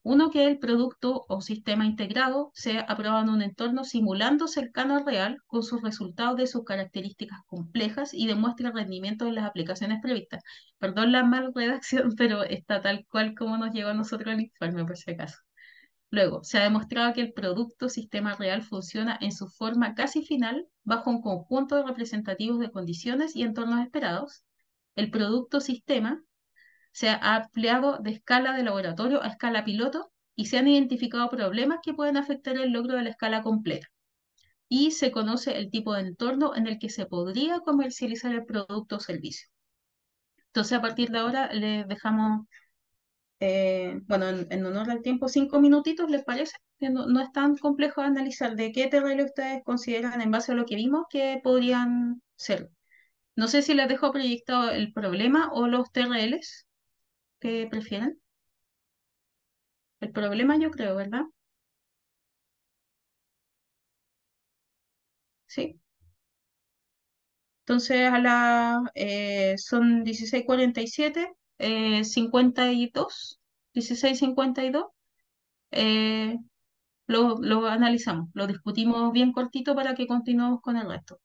Uno, que el producto o sistema integrado sea aprobado en un entorno simulando cercano al real con sus resultados de sus características complejas y demuestre el rendimiento de las aplicaciones previstas. Perdón la mal redacción, pero está tal cual como nos llegó a nosotros el informe, por si acaso. Luego, se ha demostrado que el producto sistema real funciona en su forma casi final bajo un conjunto de representativos de condiciones y entornos esperados. El producto sistema se ha ampliado de escala de laboratorio a escala piloto y se han identificado problemas que pueden afectar el logro de la escala completa. Y se conoce el tipo de entorno en el que se podría comercializar el producto o servicio. Entonces, a partir de ahora les dejamos, bueno, en honor al tiempo, 5 minutitos, ¿les parece? Que no es tan complejo analizar de qué terreno ustedes consideran en base a lo que vimos que podrían ser. No sé si les dejo proyectado el problema o los TRLs que prefieren. El problema yo creo, ¿verdad? Sí. Entonces son 16:47, 52, 16:52. eh, lo analizamos, lo discutimos bien cortito para que continuemos con el resto.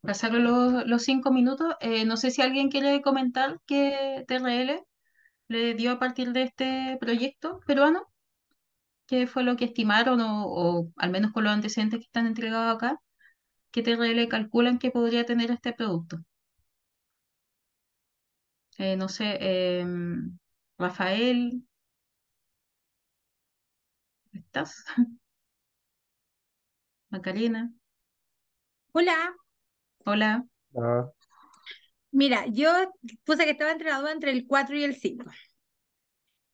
Pasaron los 5 minutos. No sé si alguien quiere comentar qué TRL le dio a partir de este proyecto peruano, qué fue lo que estimaron o al menos con los antecedentes que están entregados acá, qué TRL calculan que podría tener este producto. No sé, Rafael, ¿estás? Macarena, Hola, hola. Ah, mira, yo puse que estaba entre la duda entre el 4 y el 5,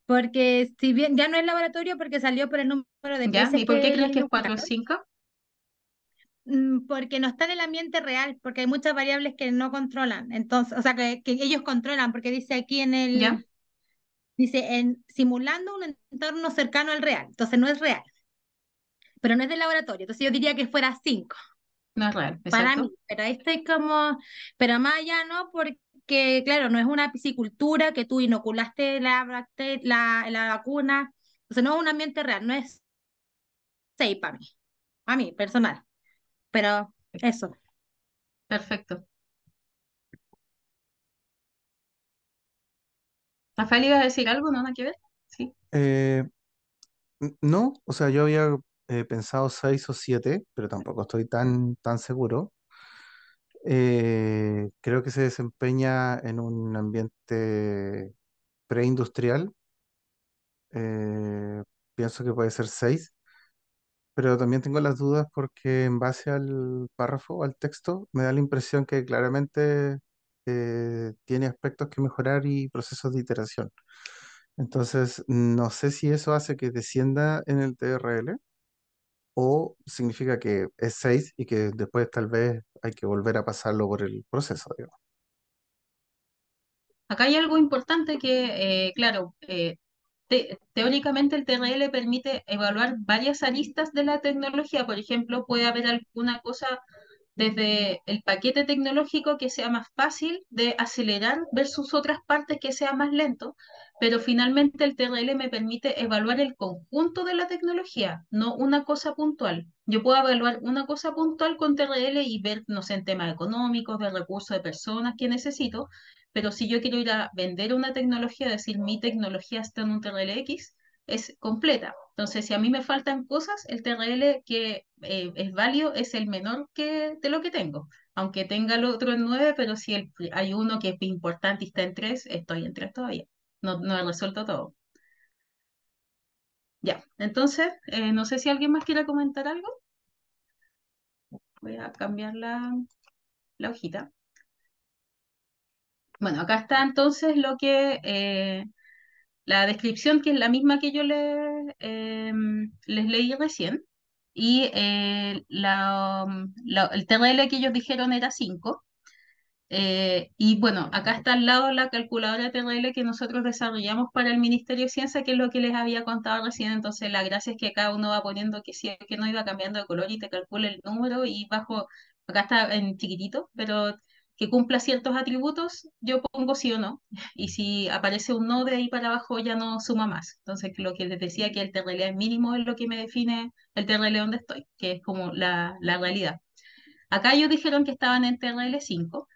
porque si bien ya no es laboratorio porque salió por el número de ¿Ya? peces ¿Y por qué que le crees que es 4 o inoculan, 5? porque no está en el ambiente real, porque hay muchas variables que no controlan, entonces, o sea, que ellos controlan, porque dice aquí ¿Ya? dice, simulando un entorno cercano al real, entonces no es real, pero no es de laboratorio, entonces yo diría que fuera 5. No es real, Para exacto. mí, pero ahí estoy como, pero más allá no, porque claro, no es una piscicultura que tú inoculaste la vacuna, o sea, no es un ambiente real, no es safe para mí, personal, pero eso. Perfecto. Rafael, ¿ibas a decir algo? ¿No? ¿Nada que ver? Sí. Eh, no, o sea, yo había pensado 6 o 7, pero tampoco estoy tan seguro. Creo que se desempeña en un ambiente preindustrial. eh, Pienso que puede ser 6, pero también tengo las dudas porque en base al párrafo, al texto, me da la impresión que claramente tiene aspectos que mejorar y procesos de iteración. Entonces, no sé si eso hace que descienda en el TRL o significa que es 6 y que después tal vez hay que volver a pasarlo por el proceso, digamos. Acá hay algo importante que, claro, teóricamente el TRL permite evaluar varias aristas de la tecnología. Por ejemplo, puede haber alguna cosa desde el paquete tecnológico que sea más fácil de acelerar versus otras partes que sea más lento, pero finalmente el TRL me permite evaluar el conjunto de la tecnología, no una cosa puntual. Yo puedo evaluar una cosa puntual con TRL y ver, no sé, en temas económicos, de recursos de personas que necesito, pero si yo quiero ir a vender una tecnología, decir mi tecnología está en un TRL X, es completa. Entonces, si a mí me faltan cosas, el TRL que es válido es el menor de lo que tengo. Aunque tenga el otro en 9, pero si hay uno que es importante y está en 3, estoy en 3 todavía. No, no he resuelto todo. Ya, entonces, no sé si alguien más quiere comentar algo. Voy a cambiar la hojita. Bueno, acá está entonces la descripción, que es la misma que yo les leí recién. Y el TRL que ellos dijeron era 5. Y bueno, acá está al lado la calculadora TRL que nosotros desarrollamos para el Ministerio de Ciencia, que es lo que les había contado recién. Entonces, la gracia es que cada uno va poniendo que sí o que no, iba cambiando de color y te calcula el número. Y bajo, acá está en chiquitito, pero que cumpla ciertos atributos, yo pongo sí o no. Y si aparece un no de ahí para abajo, ya no suma más. Entonces, lo que les decía, que el TRL mínimo es lo que me define el TRL donde estoy, que es como la realidad. Acá ellos dijeron que estaban en TRL 5.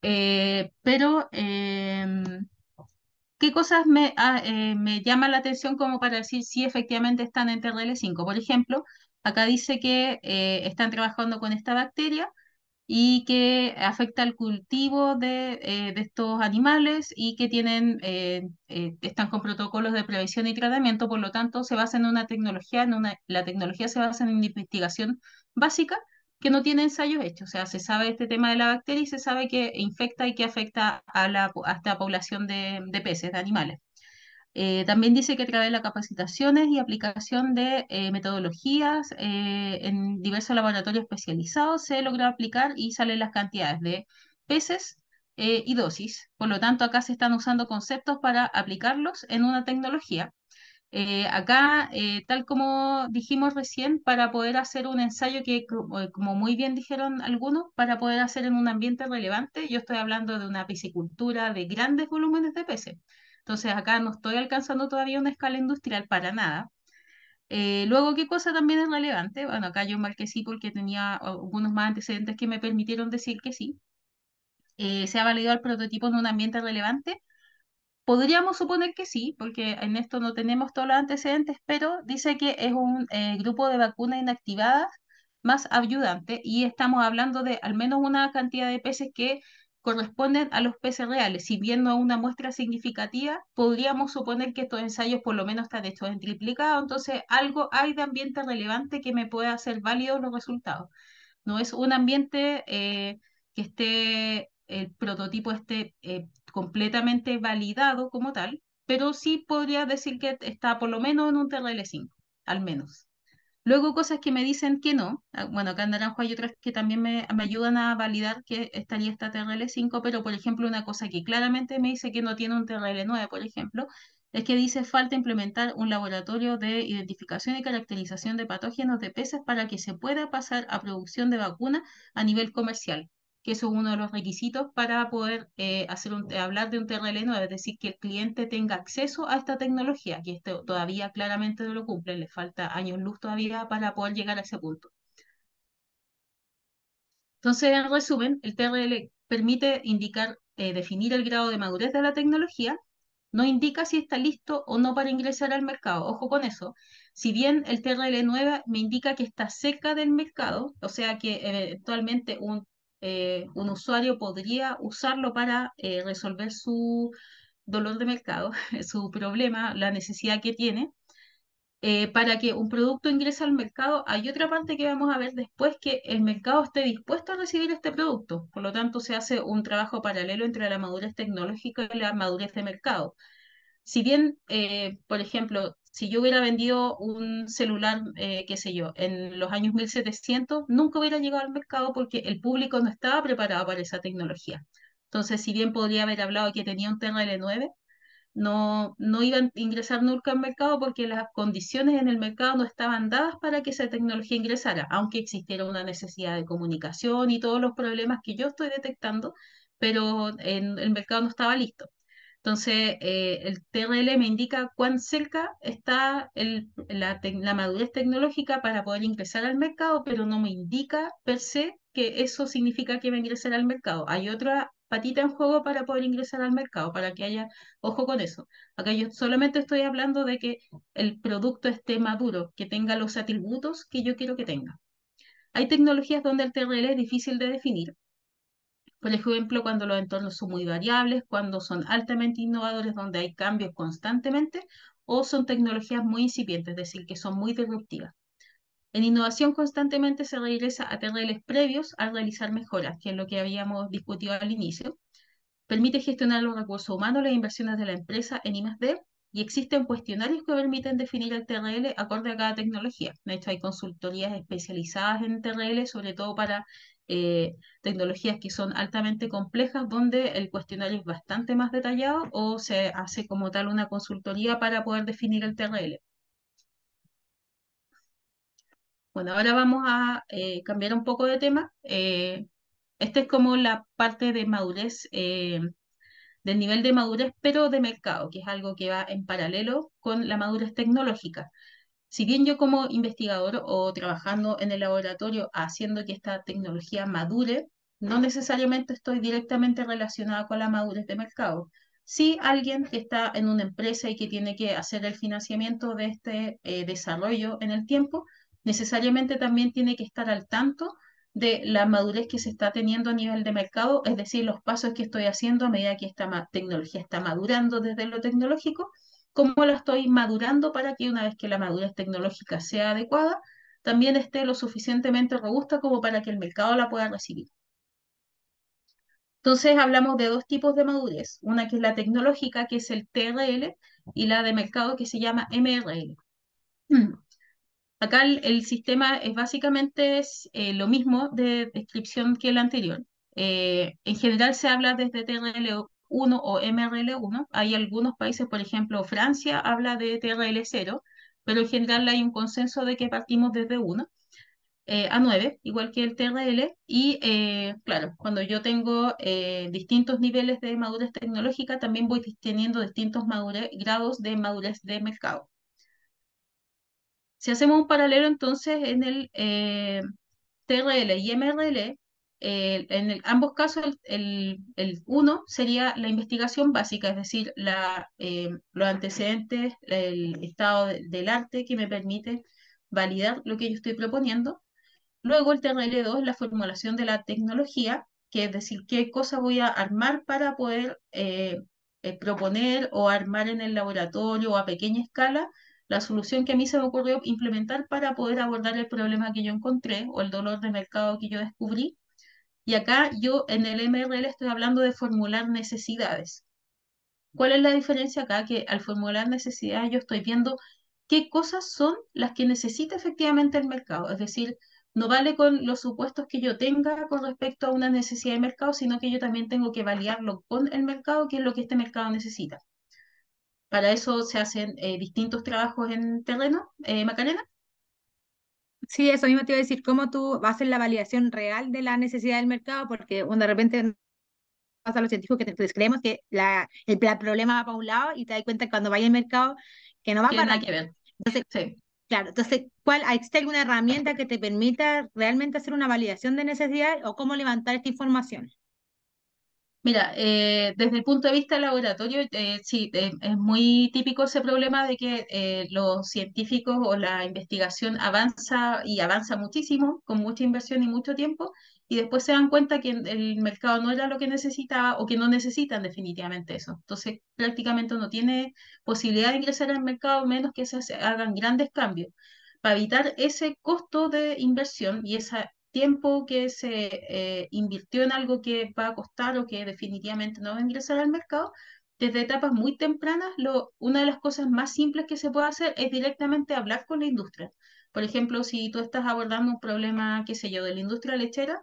Pero, ¿qué cosas me llaman la atención como para decir si efectivamente están en TRL 5? Por ejemplo, acá dice que están trabajando con esta bacteria y que afecta al cultivo de estos animales y que están con protocolos de prevención y tratamiento. Por lo tanto, se basa en una tecnología, la tecnología se basa en una investigación básica que no tiene ensayos hechos. O sea, se sabe este tema de la bacteria y se sabe que infecta y que afecta a esta población de peces, de animales. También dice que a través de las capacitaciones y aplicación de metodologías en diversos laboratorios especializados se logra aplicar y salen las cantidades de peces y dosis. Por lo tanto, acá se están usando conceptos para aplicarlos en una tecnología. Acá, tal como dijimos recién, para poder hacer un ensayo que, como muy bien dijeron algunos, para poder hacer en un ambiente relevante, yo estoy hablando de una piscicultura de grandes volúmenes de peces. Entonces, acá no estoy alcanzando todavía una escala industrial para nada, Luego, ¿qué cosa también es relevante? Bueno, acá yo marqué sí porque tenía algunos más antecedentes que me permitieron decir que sí. ¿Se ha validado el prototipo en un ambiente relevante? Podríamos suponer que sí, porque en esto no tenemos todos los antecedentes, pero dice que es un grupo de vacunas inactivadas más ayudante y estamos hablando de al menos una cantidad de peces que corresponden a los peces reales. Si bien no es una muestra significativa, podríamos suponer que estos ensayos por lo menos están hechos en triplicado, entonces algo hay de ambiente relevante que me pueda hacer válidos los resultados. No es un ambiente que esté, el prototipo esté completamente validado como tal, pero sí podría decir que está por lo menos en un TRL5, al menos. Luego cosas que me dicen que no. Bueno, acá en naranjo hay otras que también me ayudan a validar que estaría esta TRL5, pero por ejemplo una cosa que claramente me dice que no tiene un TRL9, por ejemplo, es que dice falta implementar un laboratorio de identificación y caracterización de patógenos de peces para que se pueda pasar a producción de vacuna a nivel comercial, que eso es uno de los requisitos para poder hablar de un TRL9, es decir, que el cliente tenga acceso a esta tecnología, que esto todavía claramente no lo cumple, le falta años luz todavía para poder llegar a ese punto. Entonces, en resumen, el TRL permite indicar, definir el grado de madurez de la tecnología, no indica si está listo o no para ingresar al mercado. Ojo con eso. Si bien el TRL9 me indica que está cerca del mercado, o sea que eventualmente un usuario podría usarlo para resolver su dolor de mercado, su problema, la necesidad que tiene, para que un producto ingrese al mercado, hay otra parte que vamos a ver después, que el mercado esté dispuesto a recibir este producto. Por lo tanto, se hace un trabajo paralelo entre la madurez tecnológica y la madurez de mercado. Si bien, por ejemplo, si yo hubiera vendido un celular, qué sé yo, en los años 1700, nunca hubiera llegado al mercado porque el público no estaba preparado para esa tecnología. Entonces, si bien podría haber hablado que tenía un TRL9, no iban a ingresar nunca al mercado porque las condiciones en el mercado no estaban dadas para que esa tecnología ingresara, aunque existiera una necesidad de comunicación y todos los problemas que yo estoy detectando, pero el mercado no estaba listo. Entonces, el TRL me indica cuán cerca está la madurez tecnológica para poder ingresar al mercado, pero no me indica per se que eso significa que va a ingresar al mercado. Hay otra patita en juego para poder ingresar al mercado, para que haya ojo con eso. Acá yo solamente estoy hablando de que el producto esté maduro, que tenga los atributos que yo quiero que tenga. Hay tecnologías donde el TRL es difícil de definir. Por ejemplo, cuando los entornos son muy variables, cuando son altamente innovadores, donde hay cambios constantemente, o son tecnologías muy incipientes, es decir, que son muy disruptivas. En innovación constantemente se regresa a TRLs previos al realizar mejoras, que es lo que habíamos discutido al inicio. Permite gestionar los recursos humanos, las inversiones de la empresa en I+D, y existen cuestionarios que permiten definir el TRL acorde a cada tecnología. De hecho, hay consultorías especializadas en TRL, sobre todo para tecnologías que son altamente complejas, donde el cuestionario es bastante más detallado o se hace como tal una consultoría para poder definir el TRL. Bueno, ahora vamos a cambiar un poco de tema. Esta es como la parte de madurez del nivel de madurez, pero de mercado, que es algo que va en paralelo con la madurez tecnológica. Si bien yo como investigador o trabajando en el laboratorio haciendo que esta tecnología madure, no necesariamente estoy directamente relacionada con la madurez de mercado. Si alguien que está en una empresa y que tiene que hacer el financiamiento de este desarrollo en el tiempo, necesariamente también tiene que estar al tanto de la madurez que se está teniendo a nivel de mercado, es decir, los pasos que estoy haciendo a medida que esta tecnología está madurando desde lo tecnológico, cómo la estoy madurando para que una vez que la madurez tecnológica sea adecuada, también esté lo suficientemente robusta como para que el mercado la pueda recibir. Entonces hablamos de dos tipos de madurez, una que es la tecnológica, que es el TRL, y la de mercado, que se llama MRL. Acá el sistema es básicamente lo mismo de descripción que el anterior. En general se habla desde TRL1 o MRL1. Hay algunos países, por ejemplo, Francia habla de TRL0, pero en general hay un consenso de que partimos desde 1 a 9, igual que el TRL. Y claro, cuando yo tengo distintos niveles de madurez tecnológica, también voy teniendo distintos grados de madurez de mercado. Si hacemos un paralelo entonces en el TRL y MRL, ambos casos el uno sería la investigación básica, es decir, los antecedentes, el estado del arte que me permite validar lo que yo estoy proponiendo. Luego el TRL2 es la formulación de la tecnología, que es decir, qué cosa voy a armar para poder proponer o armar en el laboratorio o a pequeña escala la solución que a mí se me ocurrió implementar para poder abordar el problema que yo encontré o el dolor de mercado que yo descubrí. Y acá yo en el MRL estoy hablando de formular necesidades. ¿Cuál es la diferencia acá? Que al formular necesidades yo estoy viendo qué cosas son las que necesita efectivamente el mercado. Es decir, no vale con los supuestos que yo tenga con respecto a una necesidad de mercado, sino que yo también tengo que validarlo con el mercado, qué es lo que este mercado necesita. Para eso se hacen distintos trabajos en terreno. Macarena. Sí, eso mismo te iba a decir, cómo tú vas a hacer la validación real de la necesidad del mercado, porque de repente pasa a los científicos que pues, creemos que el problema va para un lado y te das cuenta cuando vaya al mercado que no va Que para nada allá. que ver. Entonces, Sí. claro, entonces, ¿existe alguna herramienta que te permita realmente hacer una validación de necesidad o cómo levantar esta información? Mira, desde el punto de vista del laboratorio, sí, es muy típico ese problema de que los científicos o la investigación avanza y avanza muchísimo, con mucha inversión y mucho tiempo, y después se dan cuenta que el mercado no era lo que necesitaba o que no necesitan definitivamente eso. Entonces, prácticamente no tiene posibilidad de ingresar al mercado menos que se hagan grandes cambios. Para evitar ese costo de inversión y ese tiempo que se invirtió en algo que va a costar o que definitivamente no va a ingresar al mercado, desde etapas muy tempranas, una de las cosas más simples que se puede hacer es directamente hablar con la industria. Por ejemplo, si tú estás abordando un problema, qué sé yo, de la industria lechera,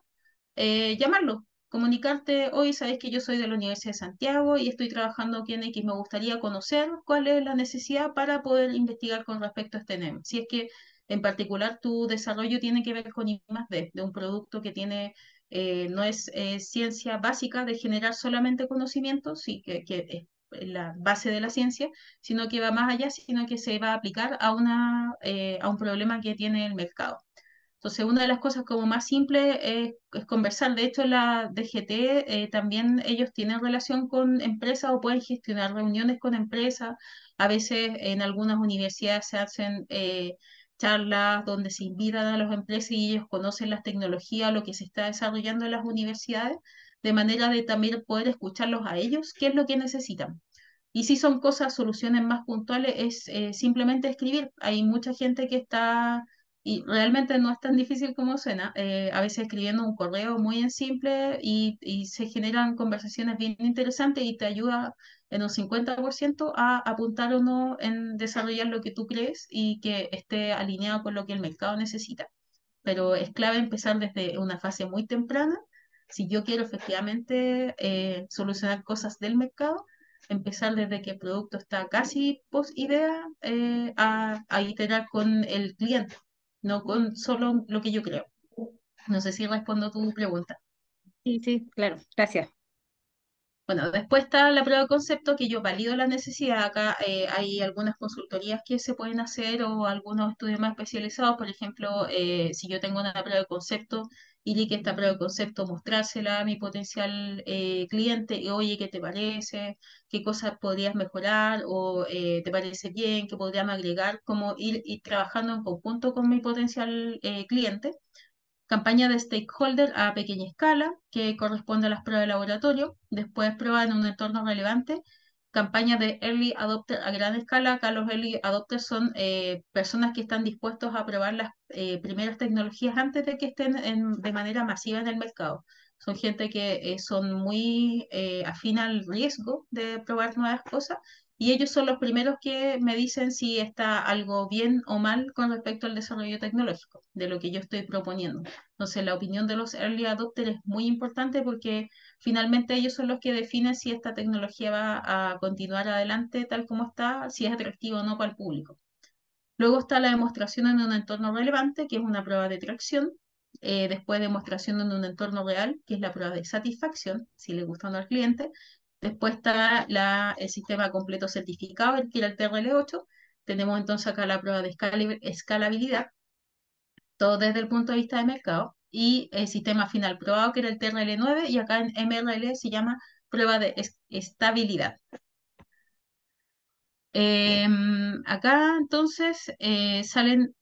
llamarlo, comunicarte, hoy sabes que yo soy de la Universidad de Santiago y estoy trabajando aquí en X, me gustaría conocer cuál es la necesidad para poder investigar con respecto a este tema. Si es que en particular tu desarrollo tiene que ver con I+D, de un producto que tiene, no es ciencia básica de generar solamente conocimiento, sí, que es la base de la ciencia, sino que va más allá, sino que se va a aplicar a un problema que tiene el mercado. Entonces, una de las cosas como más simples es conversar. De hecho, la DGT también ellos tienen relación con empresas o pueden gestionar reuniones con empresas. A veces en algunas universidades se hacen charlas donde se invitan a las empresas y ellos conocen las tecnologías, lo que se está desarrollando en las universidades, de manera de también poder escucharlos a ellos, qué es lo que necesitan. Y si son cosas, soluciones más puntuales, es simplemente escribir. Hay mucha gente que está, y realmente no es tan difícil como suena, a veces escribiendo un correo muy en simple y se generan conversaciones bien interesantes y te ayuda en un 50% a apuntar o no en desarrollar lo que tú crees y que esté alineado con lo que el mercado necesita. Pero es clave empezar desde una fase muy temprana. Si yo quiero efectivamente solucionar cosas del mercado, empezar desde que el producto está casi post idea a iterar con el cliente, no con solo lo que yo creo. No sé si respondo a tu pregunta. Sí, sí, claro, gracias. Bueno, después está la prueba de concepto, que yo valido la necesidad. Acá hay algunas consultorías que se pueden hacer o algunos estudios más especializados. Por ejemplo, si yo tengo una prueba de concepto y que esta prueba de concepto mostrársela a mi potencial cliente, y oye, ¿qué te parece? ¿Qué cosas podrías mejorar? ¿O te parece bien? ¿Qué podríamos agregar? Como ir trabajando en conjunto con mi potencial cliente. Campaña de stakeholder a pequeña escala, que corresponde a las pruebas de laboratorio. Después prueba en un entorno relevante. Campaña de early adopter a gran escala. Acá los early adopters son personas que están dispuestos a probar las primeras tecnologías antes de que estén de manera masiva en el mercado. Son gente que son muy afín al riesgo de probar nuevas cosas y ellos son los primeros que me dicen si está algo bien o mal con respecto al desarrollo tecnológico de lo que yo estoy proponiendo. Entonces, la opinión de los early adopters es muy importante porque finalmente ellos son los que definen si esta tecnología va a continuar adelante tal como está, si es atractivo o no para el público. Luego está la demostración en un entorno relevante, que es una prueba de tracción. Después demostración en un entorno real, que es la prueba de satisfacción, si le gusta o no al cliente. Después está el sistema completo certificado, que era el TRL8. Tenemos entonces acá la prueba de escalabilidad, todo desde el punto de vista de mercado, y el sistema final probado, que era el TRL9, y acá en MRL se llama prueba de estabilidad. Acá entonces salen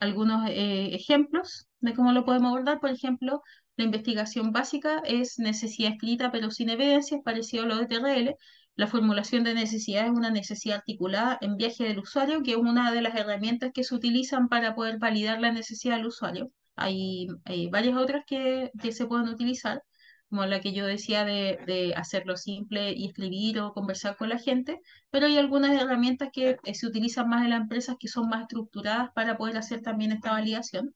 algunos ejemplos de cómo lo podemos abordar. Por ejemplo, la investigación básica es necesidad escrita pero sin evidencia, es parecido a lo de TRL. La formulación de necesidad es una necesidad articulada en viaje del usuario, que es una de las herramientas que se utilizan para poder validar la necesidad del usuario. Hay varias otras que se pueden utilizar, como la que yo decía de hacerlo simple y escribir o conversar con la gente, pero hay algunas herramientas que se utilizan más en las empresas, que son más estructuradas para poder hacer también esta validación.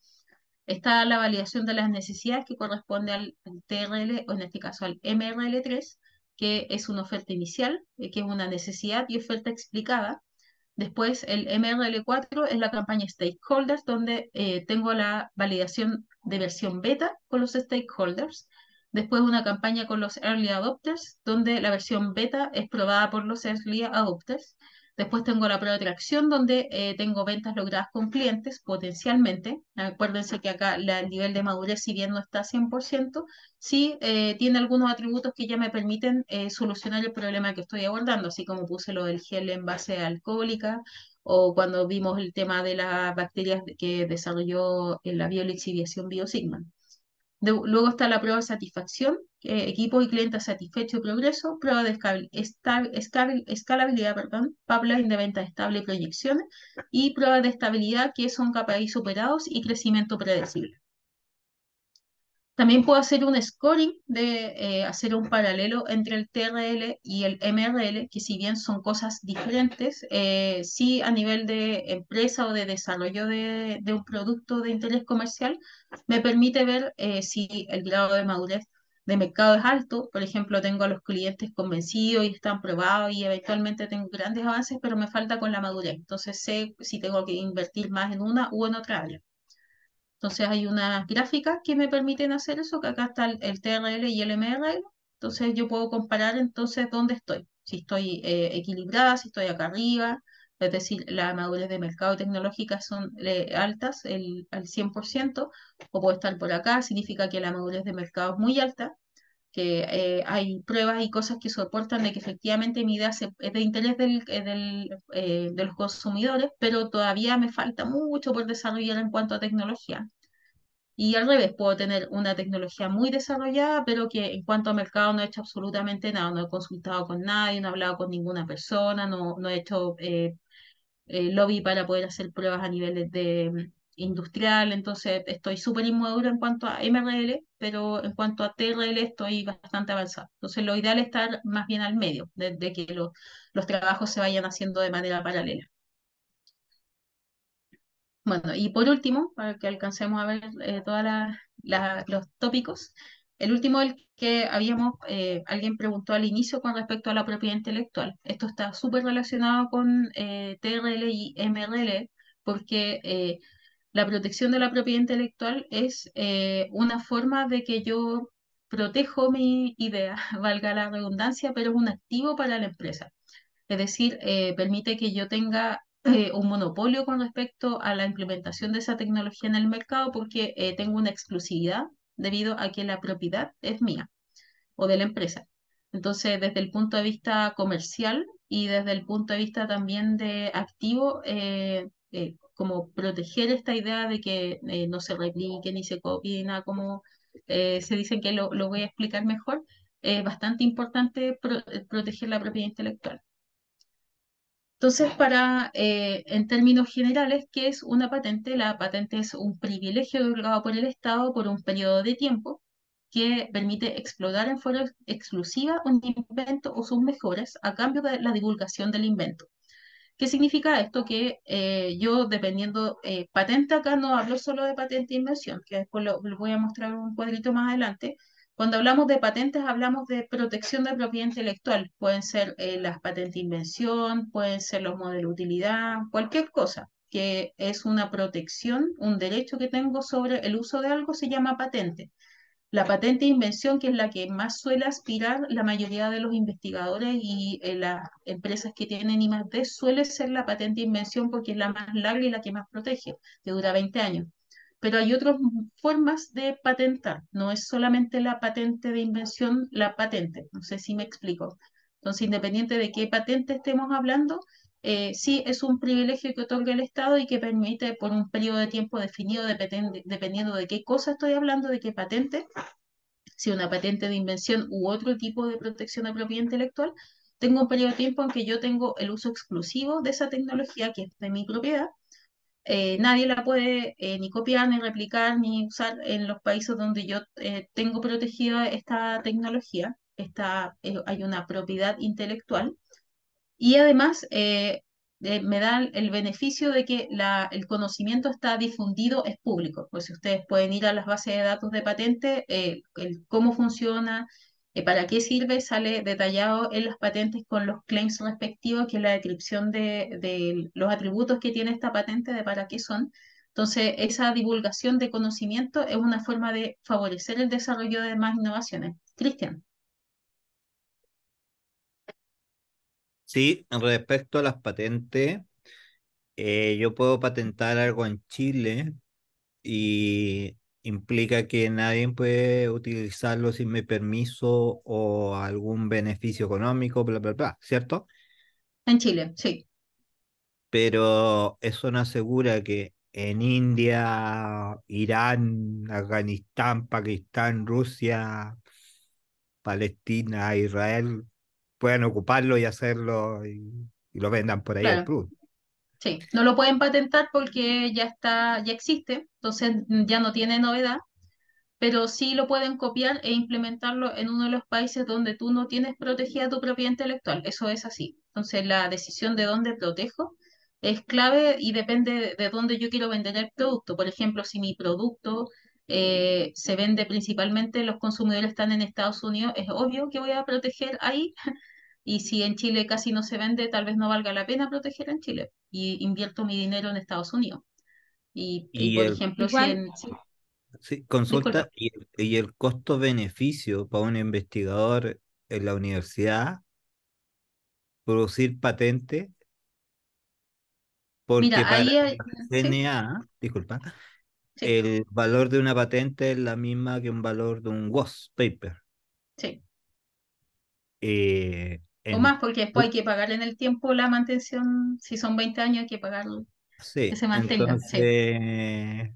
Está la validación de las necesidades, que corresponde al TRL, o en este caso al MRL3, que es una oferta inicial, que es una necesidad y oferta explicada. Después el MRL4 es la campaña Stakeholders, donde tengo la validación de versión beta con los stakeholders. Después una campaña con los Early Adopters, donde la versión beta es probada por los Early Adopters. Después tengo la prueba de tracción, donde tengo ventas logradas con clientes potencialmente. Acuérdense que acá el nivel de madurez, si bien no está a 100%, sí tiene algunos atributos que ya me permiten solucionar el problema que estoy abordando, así como puse lo del gel en base alcohólica, o cuando vimos el tema de las bacterias que desarrolló en la biolixiviación BioSigma. Luego está la prueba de satisfacción, equipo y cliente satisfecho y progreso, prueba de escalabilidad, perdón, pipeline de ventas estable y proyecciones, y prueba de estabilidad, que son KPI superados y crecimiento predecible. También puedo hacer un scoring de hacer un paralelo entre el TRL y el MRL, que si bien son cosas diferentes, sí a nivel de empresa o de desarrollo de un producto de interés comercial, me permite ver si el grado de madurez de mercado es alto. Por ejemplo, tengo a los clientes convencidos y están probados y eventualmente tengo grandes avances, pero me falta con la madurez. Entonces sé si tengo que invertir más en una u en otra área. Entonces hay unas gráficas que me permiten hacer eso, que acá está el TRL y el MRL. Entonces yo puedo comparar entonces dónde estoy. Si estoy equilibrada, si estoy acá arriba, es decir, la madurez de mercado tecnológica son altas al 100%, o puedo estar por acá, significa que la madurez de mercado es muy alta, que hay pruebas y cosas que soportan de que efectivamente mi idea es de interés de los consumidores, pero todavía me falta mucho por desarrollar en cuanto a tecnología. Y al revés, puedo tener una tecnología muy desarrollada, pero que en cuanto a mercado no he hecho absolutamente nada, no he consultado con nadie, no he hablado con ninguna persona, no he hecho lobby para poder hacer pruebas a nivel industrial. Entonces estoy súper inmadura en cuanto a MRL, pero en cuanto a TRL estoy bastante avanzada. Entonces lo ideal es estar más bien al medio, de que los trabajos se vayan haciendo de manera paralela. Bueno, y por último, para que alcancemos a ver todos los tópicos, el último, el que alguien preguntó al inicio con respecto a la propiedad intelectual. Esto está súper relacionado con TRL y MRL, porque la protección de la propiedad intelectual es una forma de que yo protejo mi idea, valga la redundancia, pero es un activo para la empresa. Es decir, permite que yo tenga un monopolio con respecto a la implementación de esa tecnología en el mercado, porque tengo una exclusividad debido a que la propiedad es mía o de la empresa. Entonces, desde el punto de vista comercial y desde el punto de vista también de activo, como proteger esta idea de que no se replique ni se copie, nada como se dicen, que lo voy a explicar mejor, es bastante importante proteger la propiedad intelectual. Entonces, en términos generales, ¿qué es una patente? La patente es un privilegio otorgado por el Estado por un periodo de tiempo que permite explotar en forma exclusiva un invento o sus mejoras a cambio de la divulgación del invento. ¿Qué significa esto? Que yo, dependiendo, patente acá no hablo solo de patente de invención, que después lo voy a mostrar un cuadrito más adelante. Cuando hablamos de patentes, hablamos de protección de propiedad intelectual. Pueden ser las patentes de invención, pueden ser los modelos de utilidad, cualquier cosa que es una protección, un derecho que tengo sobre el uso de algo, se llama patente. La patente de invención, que es la que más suele aspirar la mayoría de los investigadores y las empresas que tienen I+D, suele ser la patente de invención porque es la más larga y la que más protege, que dura 20 años. Pero hay otras formas de patentar, no es solamente la patente de invención, la patente, no sé si me explico. Entonces, independiente de qué patente estemos hablando, sí es un privilegio que otorga el Estado y que permite por un periodo de tiempo definido, dependiendo de qué cosa estoy hablando, de qué patente, si una patente de invención u otro tipo de protección de propiedad intelectual, tengo un periodo de tiempo en que yo tengo el uso exclusivo de esa tecnología que es de mi propiedad. Nadie la puede ni copiar, ni replicar, ni usar en los países donde yo tengo protegida esta tecnología. Hay una propiedad intelectual y además me da el beneficio de que el conocimiento está difundido, es público. Pues si ustedes pueden ir a las bases de datos de patente, cómo funciona, para qué sirve, sale detallado en las patentes con los claims respectivos, que es la descripción de los atributos que tiene esta patente, de para qué son. Entonces, esa divulgación de conocimiento es una forma de favorecer el desarrollo de más innovaciones. Cristian. Sí, respecto a las patentes, yo puedo patentar algo en Chile y implica que nadie puede utilizarlo sin mi permiso o algún beneficio económico, bla, bla, bla, ¿cierto? En Chile, sí. Pero eso no asegura que en India, Irán, Afganistán, Pakistán, Rusia, Palestina, Israel puedan ocuparlo y hacerlo y lo vendan por ahí al Claro. producto. Sí, no lo pueden patentar porque ya está, ya existe, entonces ya no tiene novedad, pero sí lo pueden copiar e implementarlo en uno de los países donde tú no tienes protegida tu propiedad intelectual. Eso es así. Entonces la decisión de dónde protejo es clave y depende de dónde yo quiero vender el producto. Por ejemplo, si mi producto se vende principalmente, los consumidores están en Estados Unidos, es obvio que voy a proteger ahí. Y si en Chile casi no se vende, tal vez no valga la pena proteger en Chile. Y invierto mi dinero en Estados Unidos. Y Y por el, ejemplo, si Igual, en... Sí, sí, disculpa. consulta, y el costo-beneficio para un investigador en la universidad, producir patente, porque Mira, para ahí hay... la Sí, CNA, disculpa, sí, el valor de una patente es la misma que un valor de un WOS paper. sí. O En, más, porque después hay que pagar en el tiempo la mantención. Si son 20 años, hay que pagarlo, que sí, se mantenga. Sí, entonces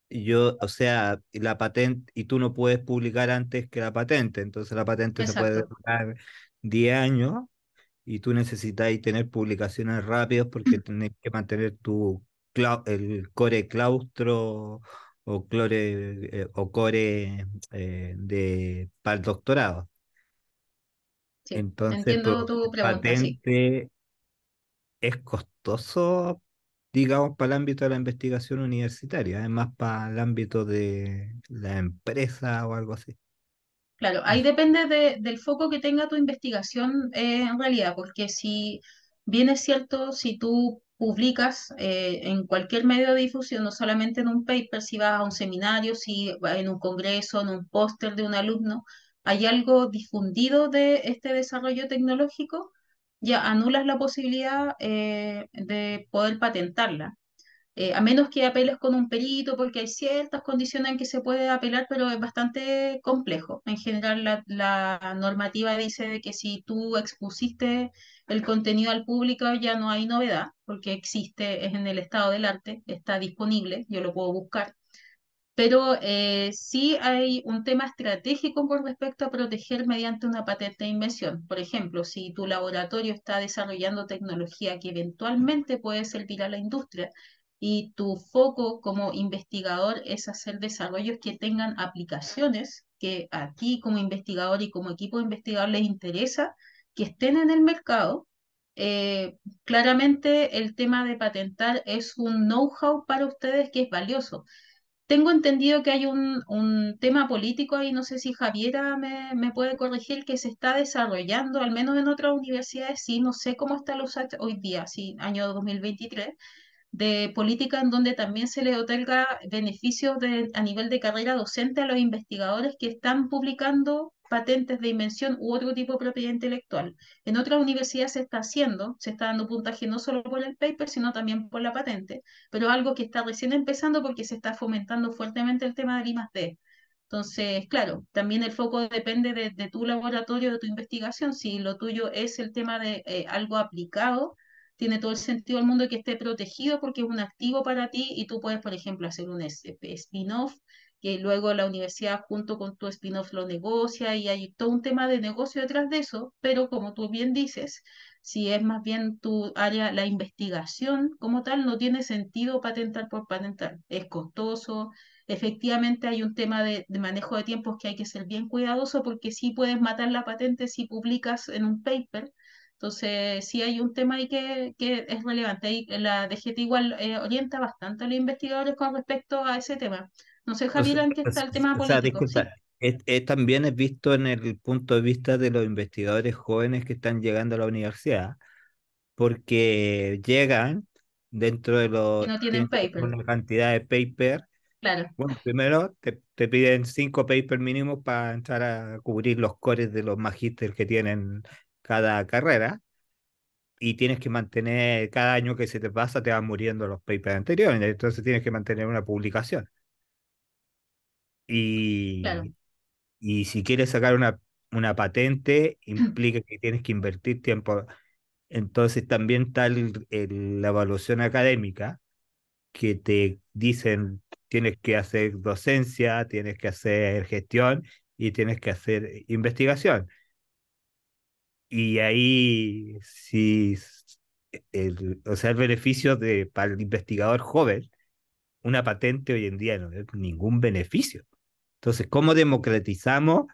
yo, o sea, la patente, y tú no puedes publicar antes que la patente, entonces la patente se puede exacto. demorar 10 años y tú necesitas tener publicaciones rápidas porque tienes que mantener el core claustro o core para el doctorado. Sí, Entonces, entiendo tu producir pregunta, sí. patente es costoso, digamos, para el ámbito de la investigación universitaria, además para el ámbito de la empresa o algo así. Claro, ahí depende del foco que tenga tu investigación en realidad, porque si bien es cierto, si tú publicas en cualquier medio de difusión, no solamente en un paper, si vas a un seminario, si vas en un congreso, en un póster de un alumno, hay algo difundido de este desarrollo tecnológico, ya anulas la posibilidad de poder patentarla. A menos que apeles con un perito, porque hay ciertas condiciones en que se puede apelar, pero es bastante complejo. En general, la normativa dice de que si tú expusiste el contenido al público ya no hay novedad, porque existe, es en el estado del arte, está disponible, yo lo puedo buscar. Pero sí hay un tema estratégico con respecto a proteger mediante una patente de invención. Por ejemplo, si tu laboratorio está desarrollando tecnología que eventualmente puede servir a la industria y tu foco como investigador es hacer desarrollos que tengan aplicaciones que a ti como investigador y como equipo de investigador les interesa que estén en el mercado, claramente el tema de patentar es un know-how para ustedes que es valioso. Tengo entendido que hay un tema político ahí, no sé si Javiera me puede corregir, que se está desarrollando, al menos en otras universidades, sí, no sé cómo está los USACH hoy día, sí, año 2023, de política en donde también se le otorga beneficios a nivel de carrera docente a los investigadores que están publicando patentes de invención u otro tipo de propiedad intelectual. En otras universidades se está haciendo, se está dando puntaje no solo por el paper, sino también por la patente, pero algo que está recién empezando porque se está fomentando fuertemente el tema del I+D. Entonces, claro, también el foco depende de tu laboratorio, de tu investigación. Si lo tuyo es el tema de algo aplicado, tiene todo el sentido del mundo que esté protegido porque es un activo para ti y tú puedes, por ejemplo, hacer un spin-off que luego la universidad junto con tu spin-off lo negocia y hay todo un tema de negocio detrás de eso, pero como tú bien dices, si es más bien tu área, la investigación como tal, no tiene sentido patentar por patentar. Es costoso. Efectivamente hay un tema de manejo de tiempos que hay que ser bien cuidadoso porque sí puedes matar la patente si publicas en un paper. Entonces, sí hay un tema ahí que es relevante. Ahí la DGT igual orienta bastante a los investigadores con respecto a ese tema. No sé, O sea, Javier, en qué está el tema político, ¿sí? disculpa, también es visto en el punto de vista de los investigadores jóvenes que están llegando a la universidad, porque llegan dentro de Que los, no tienen tienen que tener paper, una cantidad de paper. claro, Bueno, primero te piden 5 papers mínimos para entrar a cubrir los cores de los magísteres que tienen cada carrera, y tienes que mantener, cada año que se te pasa te van muriendo los papers anteriores, entonces tienes que mantener una publicación. claro. Y, y si quieres sacar una patente, implica que tienes que invertir tiempo. Entonces también está la evaluación académica, que te dicen tienes que hacer docencia, tienes que hacer gestión y tienes que hacer investigación. Y ahí sí, o sea, el beneficio para el investigador joven, una patente hoy en día no es ningún beneficio. Entonces, ¿cómo democratizamos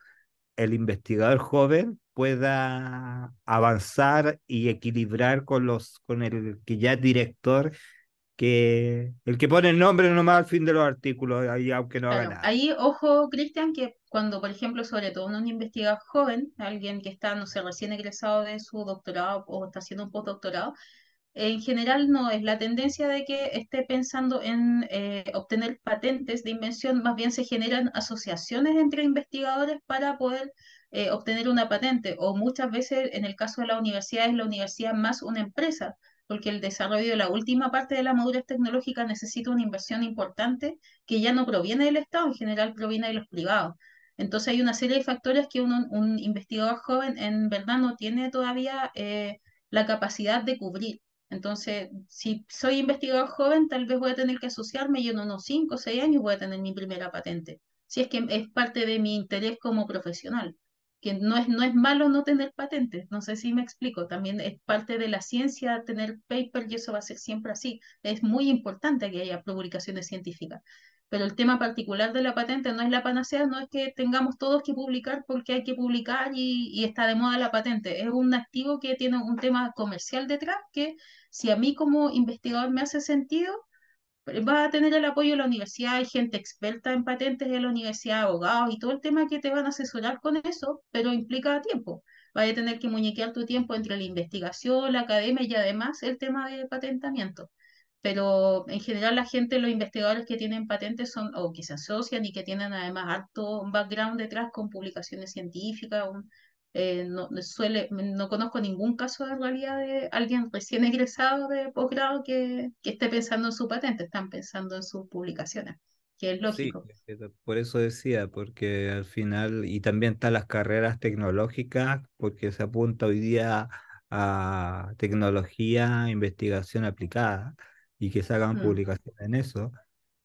el investigador joven pueda avanzar y equilibrar con el que ya es director, que el que pone el nombre nomás al fin de los artículos, ahí, aunque no haga Claro, nada? ahí ojo, Cristian, que cuando, por ejemplo, sobre todo un investigador joven, alguien que está, no sé, recién egresado de su doctorado o está haciendo un postdoctorado, en general no es la tendencia de que esté pensando en obtener patentes de invención, más bien se generan asociaciones entre investigadores para poder obtener una patente, o muchas veces en el caso de la universidad es la universidad más una empresa, porque el desarrollo de la última parte de la madurez tecnológica necesita una inversión importante que ya no proviene del Estado, en general proviene de los privados. Entonces hay una serie de factores que un investigador joven en verdad no tiene todavía la capacidad de cubrir. Entonces, si soy investigador joven, tal vez voy a tener que asociarme y en unos 5 o 6 años voy a tener mi primera patente. Si es que es parte de mi interés como profesional, que no es malo no tener patentes, no sé si me explico, también es parte de la ciencia tener paper y eso va a ser siempre así. Es muy importante que haya publicaciones científicas. Pero el tema particular de la patente no es la panacea, no es que tengamos todos que publicar porque hay que publicar y está de moda la patente. Es un activo que tiene un tema comercial detrás que si a mí como investigador me hace sentido, va a tener el apoyo de la universidad, hay gente experta en patentes de la universidad, abogados y todo el tema que te van a asesorar con eso, pero implica tiempo. Vas a tener que muñequear tu tiempo entre la investigación, la academia y además el tema de patentamiento. Pero en general la gente, los investigadores que tienen patentes son, o que se asocian y que tienen además harto un background detrás con publicaciones científicas, no conozco ningún caso de realidad de alguien recién egresado de posgrado que esté pensando en su patente, están pensando en sus publicaciones, que es Sí, lógico. por eso decía, porque al final, y también están las carreras tecnológicas, porque se apunta hoy día a tecnología, investigación aplicada, y que se hagan Mm. publicaciones en eso.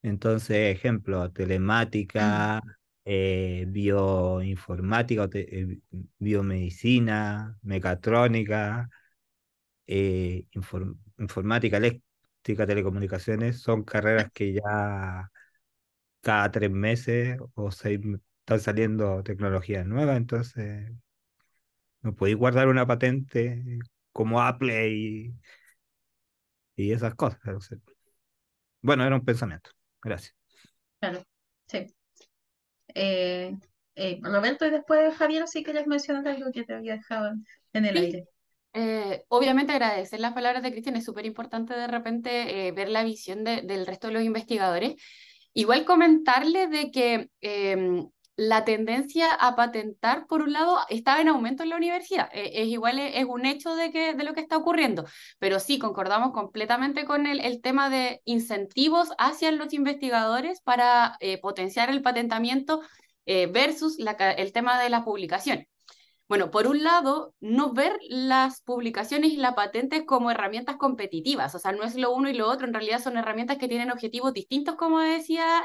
Entonces, ejemplo, telemática, bioinformática, biomedicina, mecatrónica, informática eléctrica, telecomunicaciones, son carreras que ya cada 3 meses o 6 están saliendo tecnologías nuevas, entonces no podéis guardar una patente como Apple y esas cosas. O sea, bueno, era un pensamiento. Gracias. Claro, sí. Roberto, y después Javier, si quieres mencionar algo que te había dejado en el Sí, aire. Obviamente agradecer las palabras de Cristian, es súper importante de repente ver la visión del resto de los investigadores. Igual comentarle de que la tendencia a patentar, por un lado, estaba en aumento en la universidad. Es igual, es un hecho de lo que está ocurriendo. Pero sí, concordamos completamente con el tema de incentivos hacia los investigadores para potenciar el patentamiento versus el tema de las publicaciones. Bueno, por un lado, no ver las publicaciones y la patente como herramientas competitivas, o sea, no es lo uno y lo otro, en realidad son herramientas que tienen objetivos distintos, como decía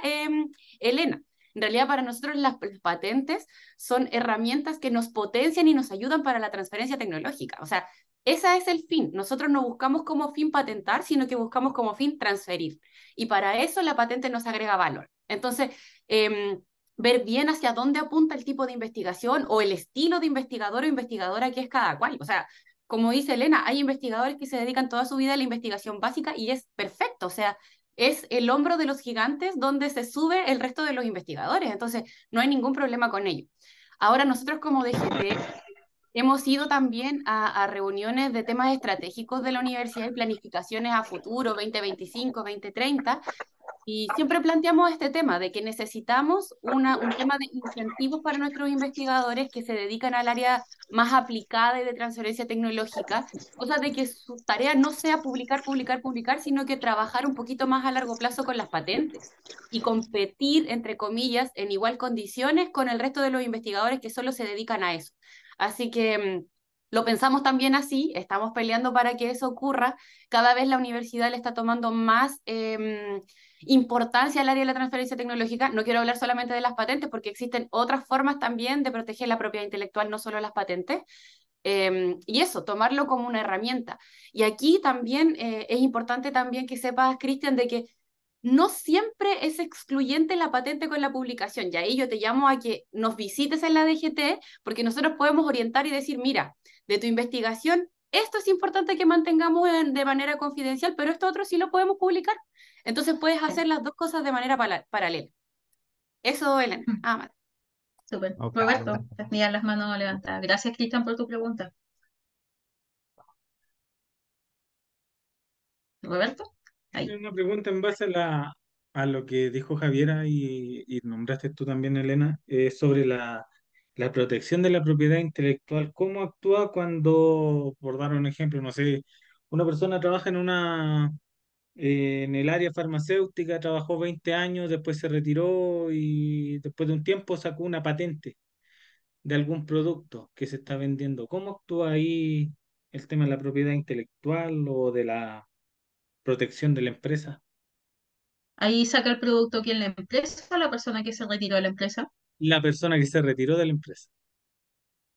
Elena. En realidad, para nosotros las patentes son herramientas que nos potencian y nos ayudan para la transferencia tecnológica. O sea, ese es el fin. Nosotros no buscamos como fin patentar, sino que buscamos como fin transferir. Y para eso la patente nos agrega valor. Entonces, ver bien hacia dónde apunta el tipo de investigación o el estilo de investigador o investigadora que es cada cual. O sea, como dice Elena, hay investigadores que se dedican toda su vida a la investigación básica y es perfecto. O sea, es el hombro de los gigantes donde se sube el resto de los investigadores. Entonces, no hay ningún problema con ello. Ahora, nosotros como DGT hemos ido también a reuniones de temas estratégicos de la universidad y planificaciones a futuro, 2025, 2030, y siempre planteamos este tema de que necesitamos un tema de incentivos para nuestros investigadores que se dedican al área más aplicada y de transferencia tecnológica, o sea, de que su tarea no sea publicar, publicar, publicar, sino que trabajar un poquito más a largo plazo con las patentes y competir, entre comillas, en igual condiciones con el resto de los investigadores que solo se dedican a eso. Así que lo pensamos también así, estamos peleando para que eso ocurra. Cada vez la universidad le está tomando más importancia al área de la transferencia tecnológica. No quiero hablar solamente de las patentes, porque existen otras formas también de proteger la propiedad intelectual, no solo las patentes. Y eso, tomarlo como una herramienta. Y aquí también es importante también que sepas, Cristian, de que no siempre es excluyente la patente con la publicación. Y ahí yo te llamo a que nos visites en la DGT, porque nosotros podemos orientar y decir, mira, de tu investigación, esto es importante que mantengamos de manera confidencial, pero esto otro sí lo podemos publicar. Entonces puedes hacer las dos cosas de manera paralela. Eso, Elena. Más. Súper. Ok. Roberto, tenías las manos levantadas. Gracias, Cristian, por tu pregunta. Roberto, ahí. Una pregunta en base a lo que dijo Javiera y nombraste tú también, Elena, sobre la protección de la propiedad intelectual. ¿Cómo actúa cuando, por dar un ejemplo, no sé, una persona trabaja en el área farmacéutica, trabajó 20 años, después se retiró y después de un tiempo sacó una patente de algún producto que se está vendiendo? ¿Cómo actúa ahí el tema de la propiedad intelectual o de la protección de la empresa? Ahí saca el producto quién, la empresa o la persona que se retiró de la empresa. La persona que se retiró de la empresa.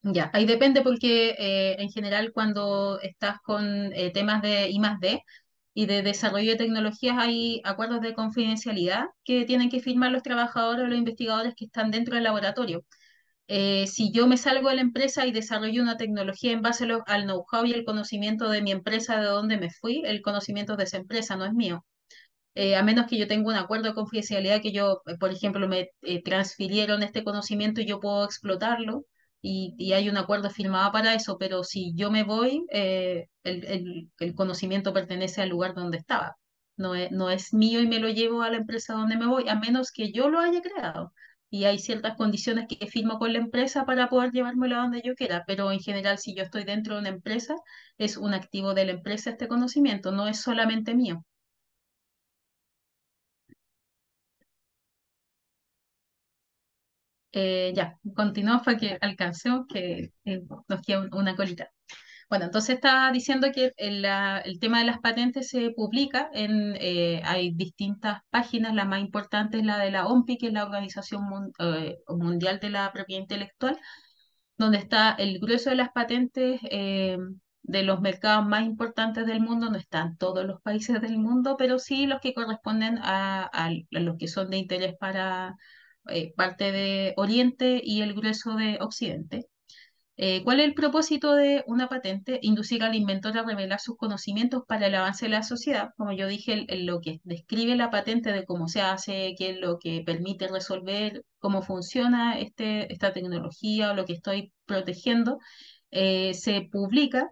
Ya, ahí depende porque en general cuando estás con temas de I+D y de desarrollo de tecnologías hay acuerdos de confidencialidad que tienen que firmar los trabajadores o los investigadores que están dentro del laboratorio. Si yo me salgo de la empresa y desarrollo una tecnología en base al know-how y el conocimiento de mi empresa, de dónde me fui, el conocimiento de esa empresa no es mío. A menos que yo tenga un acuerdo de confidencialidad que yo, por ejemplo, me transfirieron este conocimiento y yo puedo explotarlo y hay un acuerdo firmado para eso, pero si yo me voy, el conocimiento pertenece al lugar donde estaba. No es mío y me lo llevo a la empresa donde me voy, a menos que yo lo haya creado. Y hay ciertas condiciones que firmo con la empresa para poder llevármelo a donde yo quiera, pero en general, si yo estoy dentro de una empresa, es un activo de la empresa este conocimiento, no es solamente mío. Ya, continuamos para que alcancemos, que nos queda una colita. Bueno, entonces estaba diciendo que el tema de las patentes se publica hay distintas páginas, la más importante es la de la OMPI, que es la Organización Mundial de la Propiedad Intelectual, donde está el grueso de las patentes de los mercados más importantes del mundo. No están todos los países del mundo, pero sí los que corresponden a los que son de interés para parte de Oriente y el grueso de Occidente. ¿Cuál es el propósito de una patente? Inducir al inventor a revelar sus conocimientos para el avance de la sociedad. Como yo dije, lo que describe la patente de cómo se hace, qué es lo que permite resolver, cómo funciona esta tecnología o lo que estoy protegiendo, se publica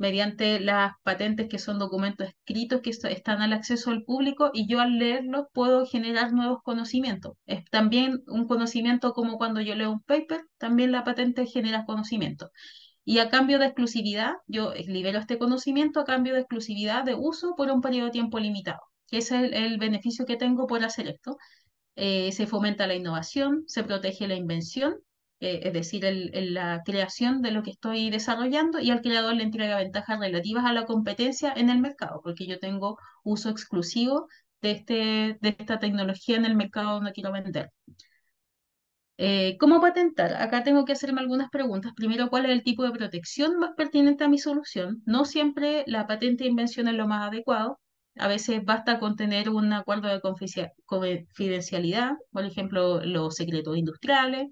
mediante las patentes que son documentos escritos que están al acceso del público y yo al leerlos puedo generar nuevos conocimientos. Es también un conocimiento como cuando yo leo un paper, también la patente genera conocimiento. Y a cambio de exclusividad, yo libero este conocimiento a cambio de exclusividad de uso por un periodo de tiempo limitado, que es el beneficio que tengo por hacer esto. Se fomenta la innovación, se protege la invención, es decir, la creación de lo que estoy desarrollando y al creador le entrega ventajas relativas a la competencia en el mercado, porque yo tengo uso exclusivo de esta tecnología en el mercado donde quiero vender. ¿Cómo patentar? Acá tengo que hacerme algunas preguntas. Primero, ¿cuál es el tipo de protección más pertinente a mi solución? No siempre la patente de invención es lo más adecuado. A veces basta con tener un acuerdo de confidencialidad, por ejemplo, los secretos industriales,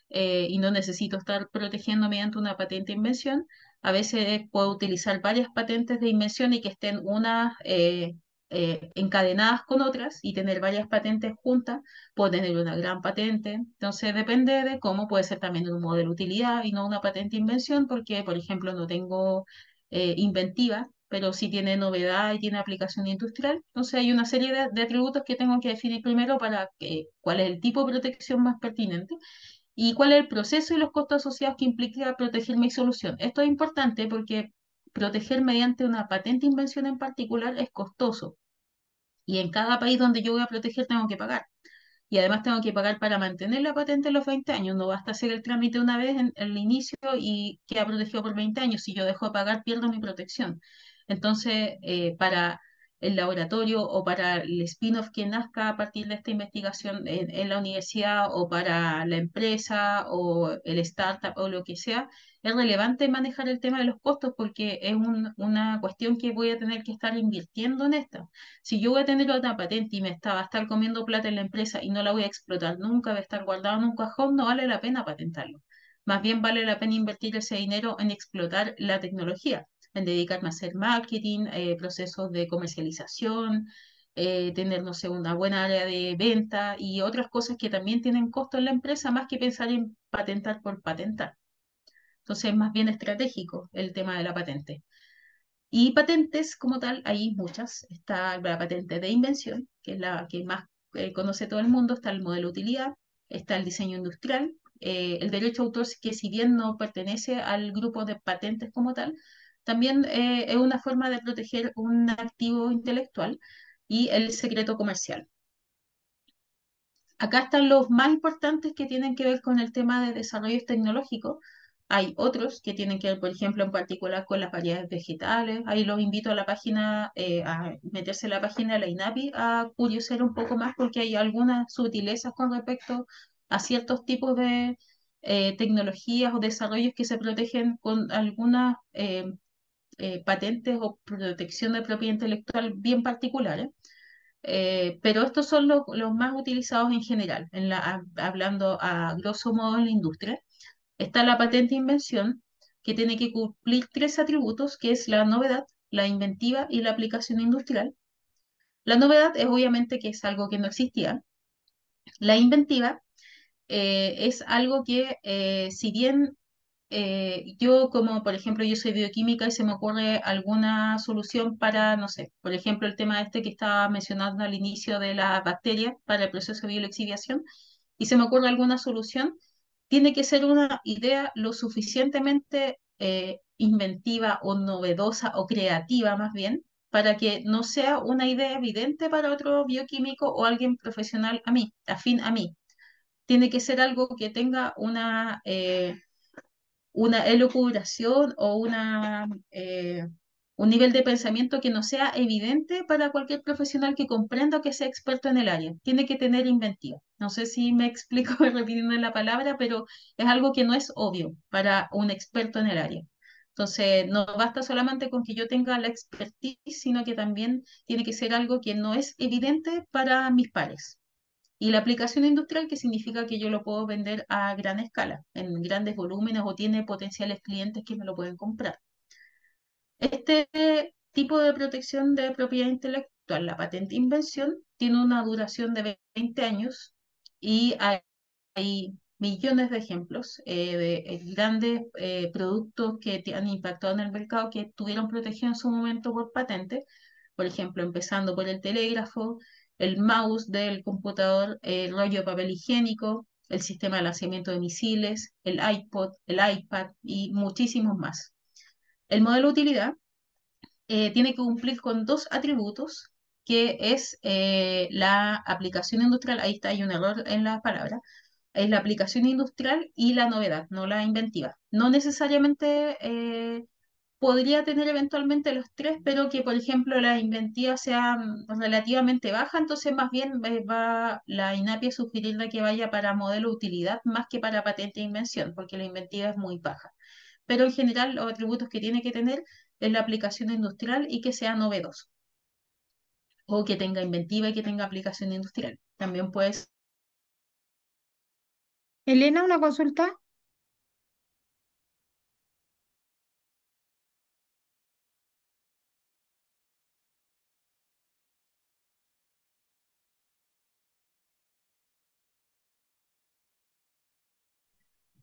y no necesito estar protegiendo mediante una patente de invención. A veces puedo utilizar varias patentes de invención y que estén unas encadenadas con otras y tener varias patentes juntas. Puedo tener una gran patente. Entonces depende de cómo, puede ser también un modelo de utilidad y no una patente de invención, porque, por ejemplo, no tengo inventiva, pero sí tiene novedad y tiene aplicación industrial. Entonces hay una serie de atributos que tengo que definir primero para cuál es el tipo de protección más pertinente y cuál es el proceso y los costos asociados que implica proteger mi solución. Esto es importante porque proteger mediante una patente de invención en particular es costoso y en cada país donde yo voy a proteger tengo que pagar. Y además tengo que pagar para mantener la patente en los 20 años. No basta hacer el trámite una vez en el inicio y queda protegido por 20 años. Si yo dejo de pagar, pierdo mi protección. Entonces, para el laboratorio o para el spin-off que nazca a partir de esta investigación en la universidad o para la empresa o el startup o lo que sea, es relevante manejar el tema de los costos porque es una cuestión que voy a tener que estar invirtiendo en esta. Si yo voy a tener otra patente y va a estar comiendo plata en la empresa y no la voy a explotar nunca, va a estar guardada en un cajón, no vale la pena patentarlo. Más bien vale la pena invertir ese dinero en explotar la tecnología, en dedicarme a hacer marketing, procesos de comercialización, tener, no sé, una buena área de venta y otras cosas que también tienen costo en la empresa, más que pensar en patentar por patentar. Entonces es más bien estratégico el tema de la patente. Y patentes como tal, hay muchas. Está la patente de invención, que es la que más conoce todo el mundo, está el modelo de utilidad, está el diseño industrial, el derecho de autor, que si bien no pertenece al grupo de patentes como tal, también es una forma de proteger un activo intelectual y el secreto comercial. Acá están los más importantes que tienen que ver con el tema de desarrollos tecnológicos. Hay otros que tienen que ver, por ejemplo, en particular con las variedades vegetales. Ahí los invito a la página, a meterse en la página de la INAPI a curiosear un poco más porque hay algunas sutilezas con respecto a ciertos tipos de tecnologías o desarrollos que se protegen con algunas patentes o protección de propiedad intelectual bien particulares. Pero estos son los más utilizados en general, hablando a grosso modo en la industria. Está la patente de invención, que tiene que cumplir tres atributos, que es la novedad, la inventiva y la aplicación industrial. La novedad es obviamente que es algo que no existía. La inventiva es algo que, si bien yo como, por ejemplo, yo soy bioquímica y se me ocurre alguna solución para, no sé, por ejemplo, el tema este que estaba mencionando al inicio de la bacteria para el proceso de biolixiviación, y se me ocurre alguna solución, tiene que ser una idea lo suficientemente inventiva o novedosa o creativa más bien, para que no sea una idea evidente para otro bioquímico o alguien profesional afín a mí. Tiene que ser algo que tenga una elucubración o un nivel de pensamiento que no sea evidente para cualquier profesional que comprenda o que sea experto en el área. Tiene que tener inventiva. No sé si me explico repitiendo la palabra, pero es algo que no es obvio para un experto en el área. Entonces, no basta solamente con que yo tenga la expertise, sino que también tiene que ser algo que no es evidente para mis pares. Y la aplicación industrial, que significa que yo lo puedo vender a gran escala, en grandes volúmenes o tiene potenciales clientes que me lo pueden comprar. Este tipo de protección de propiedad intelectual, la patente invención, tiene una duración de 20 años y hay millones de ejemplos de grandes productos que han impactado en el mercado que tuvieron protección en su momento por patente. Por ejemplo, empezando por el telégrafo, el mouse del computador, el rollo de papel higiénico, el sistema de lanzamiento de misiles, el iPod, el iPad y muchísimos más. El modelo de utilidad tiene que cumplir con dos atributos, que es la aplicación industrial, ahí está, hay un error en la palabra, es la aplicación industrial y la novedad, no la inventiva. No necesariamente podría tener eventualmente los tres, pero que, por ejemplo, la inventiva sea relativamente baja, entonces más bien va la INAPI a sugerirle que vaya para modelo de utilidad más que para patente de invención, porque la inventiva es muy baja. Pero en general los atributos que tiene que tener es la aplicación industrial y que sea novedoso, o que tenga inventiva y que tenga aplicación industrial. También puedes. Elena, una consulta.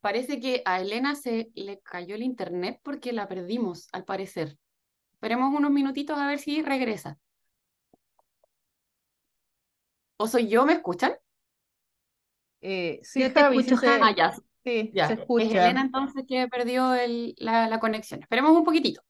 Parece que a Elena se le cayó el internet porque la perdimos, al parecer. Esperemos unos minutitos a ver si regresa. ¿O soy yo? ¿Me escuchan? Sí, Yo te Javi, escucho, Ah, Javi. ya, sí, se ya. Es Elena escucha. entonces que perdió la conexión. Esperemos un poquitito.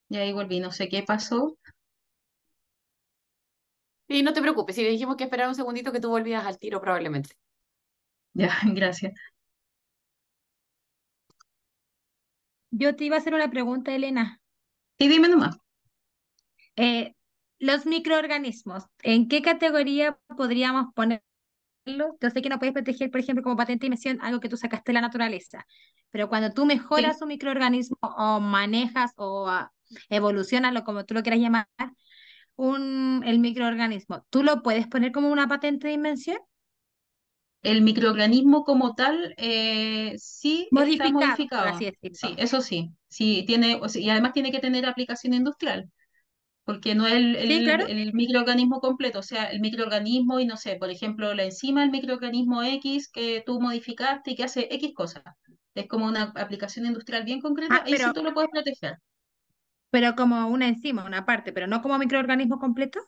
Ya ahí volví, no sé qué pasó. Sí, no te preocupes, si le dijimos que esperar un segundito que tú volvías al tiro probablemente. Ya, gracias. Yo te iba a hacer una pregunta, Elena. Sí, dime nomás. Eh, los microorganismos, ¿en qué categoría podríamos ponerlos? Yo sé que no puedes proteger, por ejemplo, como patente de invención, algo que tú sacaste de la naturaleza, pero cuando tú Sí. mejoras un microorganismo o manejas o evolucionas, lo como tú lo quieras llamar, el microorganismo, ¿tú lo puedes poner como una patente de invención? El microorganismo como tal sí está Modificado, por así modificado. Sí, decirlo. eso sí. Sí, tiene, o sea, y además tiene que tener aplicación industrial, porque no es Sí, claro. el microorganismo completo, o sea, el microorganismo y no sé, por ejemplo, la enzima del microorganismo X que tú modificaste y que hace X cosas. Es como una aplicación industrial bien concreta, Ah, ahí sí tú lo puedes proteger. pero como una enzima, una parte, pero no como microorganismo completo.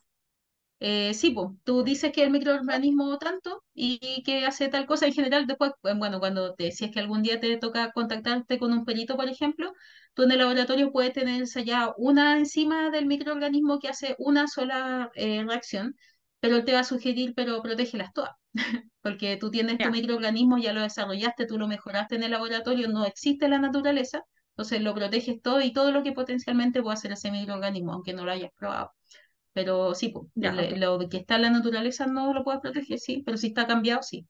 Sí, pues, tú dices que el microorganismo tanto y que hace tal cosa en general, después, bueno, si es que algún día te toca contactarte con un perito, por ejemplo, tú en el laboratorio puedes tener ya una enzima del microorganismo que hace una sola reacción, pero él te va a sugerir, pero protégelas todas, porque tú tienes tu Ya, microorganismo, ya lo desarrollaste, tú lo mejoraste en el laboratorio, no existe en la naturaleza, entonces lo proteges todo y todo lo que potencialmente puede hacer ese microorganismo, aunque no lo hayas probado. Pero sí, po, ya, ok, lo que está en la naturaleza no lo puede proteger, sí, pero si está cambiado, sí,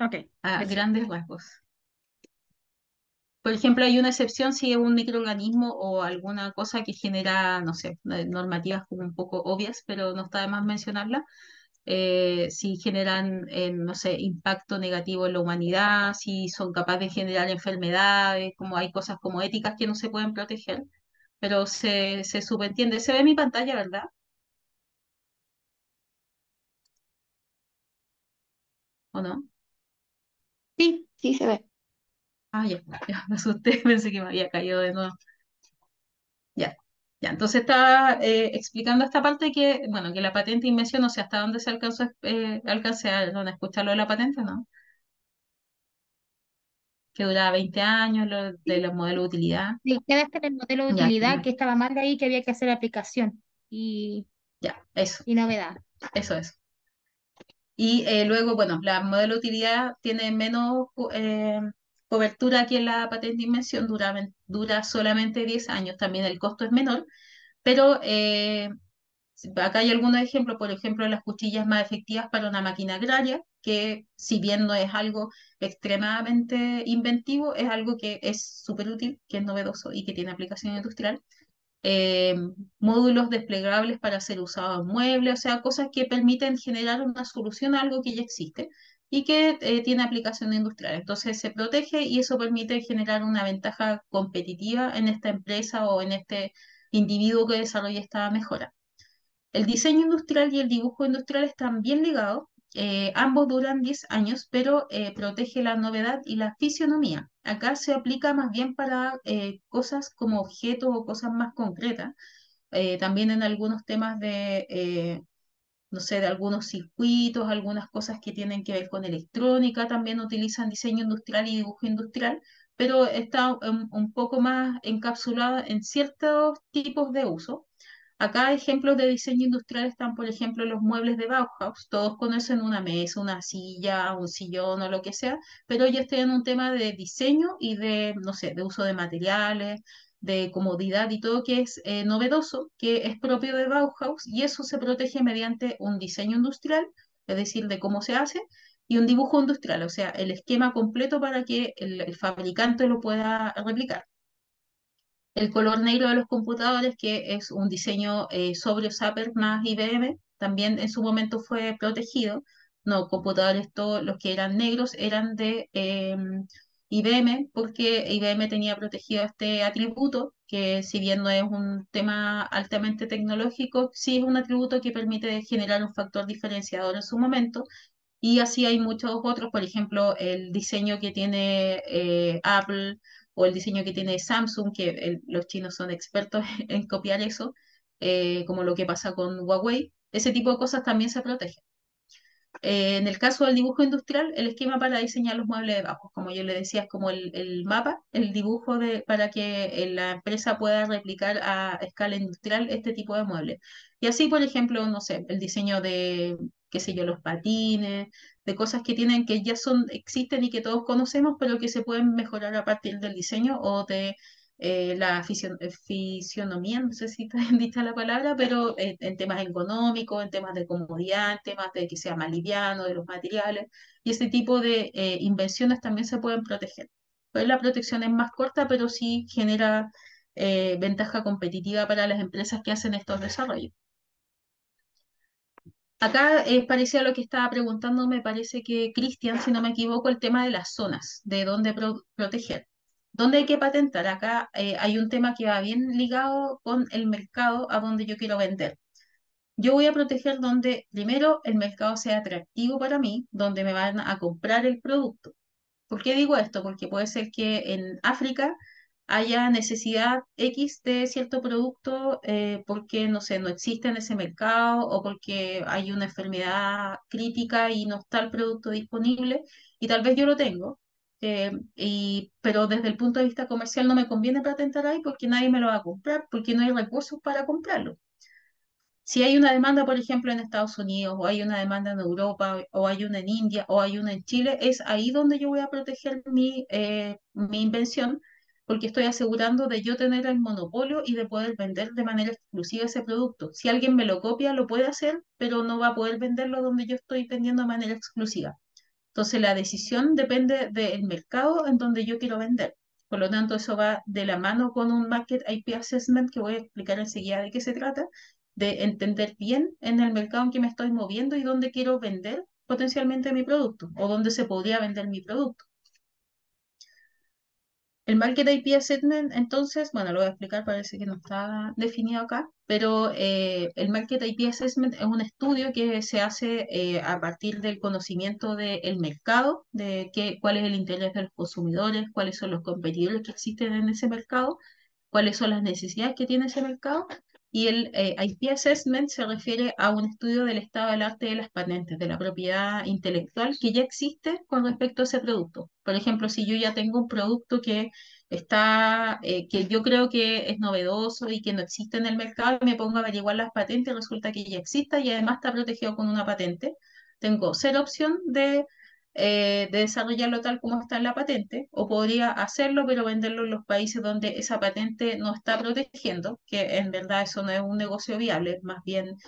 ok, a eso. grandes rasgos. Por ejemplo, hay una excepción si es un microorganismo o alguna cosa que genera, no sé, normativas como un poco obvias, pero no está de más mencionarla. Si generan, no sé, impacto negativo en la humanidad, si son capaces de generar enfermedades, como hay cosas como éticas que no se pueden proteger, pero se subentiende. Se ve en mi pantalla, ¿verdad? ¿O no? Sí, sí se ve. Ah, ya, ya me asusté, pensé que me había caído de nuevo. Ya, ya, entonces estaba explicando esta parte que, bueno, que la patente de invención, no sé hasta dónde se alcanzó, alcancé a escucharlo de la patente, ¿no? Que duraba 20 años, lo de Sí, los modelos de utilidad. sí, quedaste en el modelo de Ya, utilidad ya. que estaba mal ahí, que había que hacer aplicación. y, Ya, eso, y novedad. eso es. Y luego, bueno, la modelo de utilidad tiene menos cobertura que la patente de invención, dura solamente 10 años, también el costo es menor, pero acá hay algunos ejemplos, por ejemplo, las cuchillas más efectivas para una máquina agraria, que si bien no es algo extremadamente inventivo, es algo que es súper útil, que es novedoso y que tiene aplicación industrial. eh, Módulos desplegables para ser usados en muebles, o sea, cosas que permiten generar una solución a algo que ya existe y que tiene aplicación industrial. Entonces se protege y eso permite generar una ventaja competitiva en esta empresa o en este individuo que desarrolla esta mejora. El diseño industrial y el dibujo industrial están bien ligados. Ambos duran 10 años, pero protege la novedad y la fisionomía. Acá se aplica más bien para cosas como objetos o cosas más concretas. También en algunos temas de, no sé, de algunos circuitos, algunas cosas que tienen que ver con electrónica, también utilizan diseño industrial y dibujo industrial, pero está un poco más encapsulada en ciertos tipos de uso. Acá ejemplos de diseño industrial están, por ejemplo, los muebles de Bauhaus. Todos conocen una mesa, una silla, un sillón o lo que sea, pero ellos tienen un tema de diseño y de, no sé, de uso de materiales, de comodidad y todo que es novedoso, que es propio de Bauhaus y eso se protege mediante un diseño industrial, es decir, de cómo se hace, y un dibujo industrial, o sea, el esquema completo para que el fabricante lo pueda replicar. El color negro de los computadores, que es un diseño sobrio Zapper más IBM, también en su momento fue protegido. No, computadores todos los que eran negros eran de IBM, porque IBM tenía protegido este atributo, que si bien no es un tema altamente tecnológico, sí es un atributo que permite generar un factor diferenciador en su momento. Y así hay muchos otros, por ejemplo, el diseño que tiene Apple o el diseño que tiene Samsung, que los chinos son expertos en copiar eso, como lo que pasa con Huawei. Ese tipo de cosas también se protegen. En el caso del dibujo industrial, el esquema para diseñar los muebles de bajos, como yo le decía, es como el mapa, el dibujo para que la empresa pueda replicar a escala industrial este tipo de muebles. Y así, por ejemplo, no sé, el diseño de, qué sé yo, los patines, de cosas que tienen, que ya son, existen y que todos conocemos, pero que se pueden mejorar a partir del diseño o de la fisionomía, no sé si está bien dicha la palabra, pero en temas económicos, en temas de comodidad, en temas de que sea más liviano, de los materiales, y ese tipo de invenciones también se pueden proteger. Pues la protección es más corta, pero sí genera ventaja competitiva para las empresas que hacen estos desarrollos. Acá es parecido a lo que estaba preguntando, me parece que Cristian, si no me equivoco, el tema de las zonas, de dónde proteger. ¿Dónde hay que patentar? Acá hay un tema que va bien ligado con el mercado a donde yo quiero vender. Yo voy a proteger donde primero el mercado sea atractivo para mí, donde me van a comprar el producto. ¿Por qué digo esto? Porque puede ser que en África haya necesidad X de cierto producto porque, no sé, no existe en ese mercado o porque hay una enfermedad crítica y no está el producto disponible y tal vez yo lo tengo, pero desde el punto de vista comercial no me conviene patentar ahí porque nadie me lo va a comprar, porque no hay recursos para comprarlo. Si hay una demanda, por ejemplo, en Estados Unidos, o hay una demanda en Europa, o hay una en India, o hay una en Chile, es ahí donde yo voy a proteger mi invención, porque estoy asegurando de yo tener el monopolio y de poder vender de manera exclusiva ese producto. Si alguien me lo copia, lo puede hacer, pero no va a poder venderlo donde yo estoy vendiendo de manera exclusiva. Entonces, la decisión depende del mercado en donde yo quiero vender. Por lo tanto, eso va de la mano con un Market IP Assessment que voy a explicar enseguida de qué se trata, de entender bien en el mercado en que me estoy moviendo y dónde quiero vender potencialmente mi producto o dónde se podría vender mi producto. El Market IP Assessment, entonces, bueno, lo voy a explicar, parece que no está definido acá, pero el Market IP Assessment es un estudio que se hace a partir del conocimiento del mercado, de cuál es el interés de los consumidores, cuáles son los competidores que existen en ese mercado, cuáles son las necesidades que tiene ese mercado, Y el IP Assessment se refiere a un estudio del estado del arte de las patentes, de la propiedad intelectual que ya existe con respecto a ese producto. Por ejemplo, si yo ya tengo un producto que está, que yo creo que es novedoso y que no existe en el mercado, y me pongo a averiguar las patentes, resulta que ya existe y además está protegido con una patente. Tengo cero opción de desarrollarlo tal como está en la patente, o podría hacerlo, pero venderlo en los países donde esa patente no está protegiendo, que en verdad eso no es un negocio viable, es más bien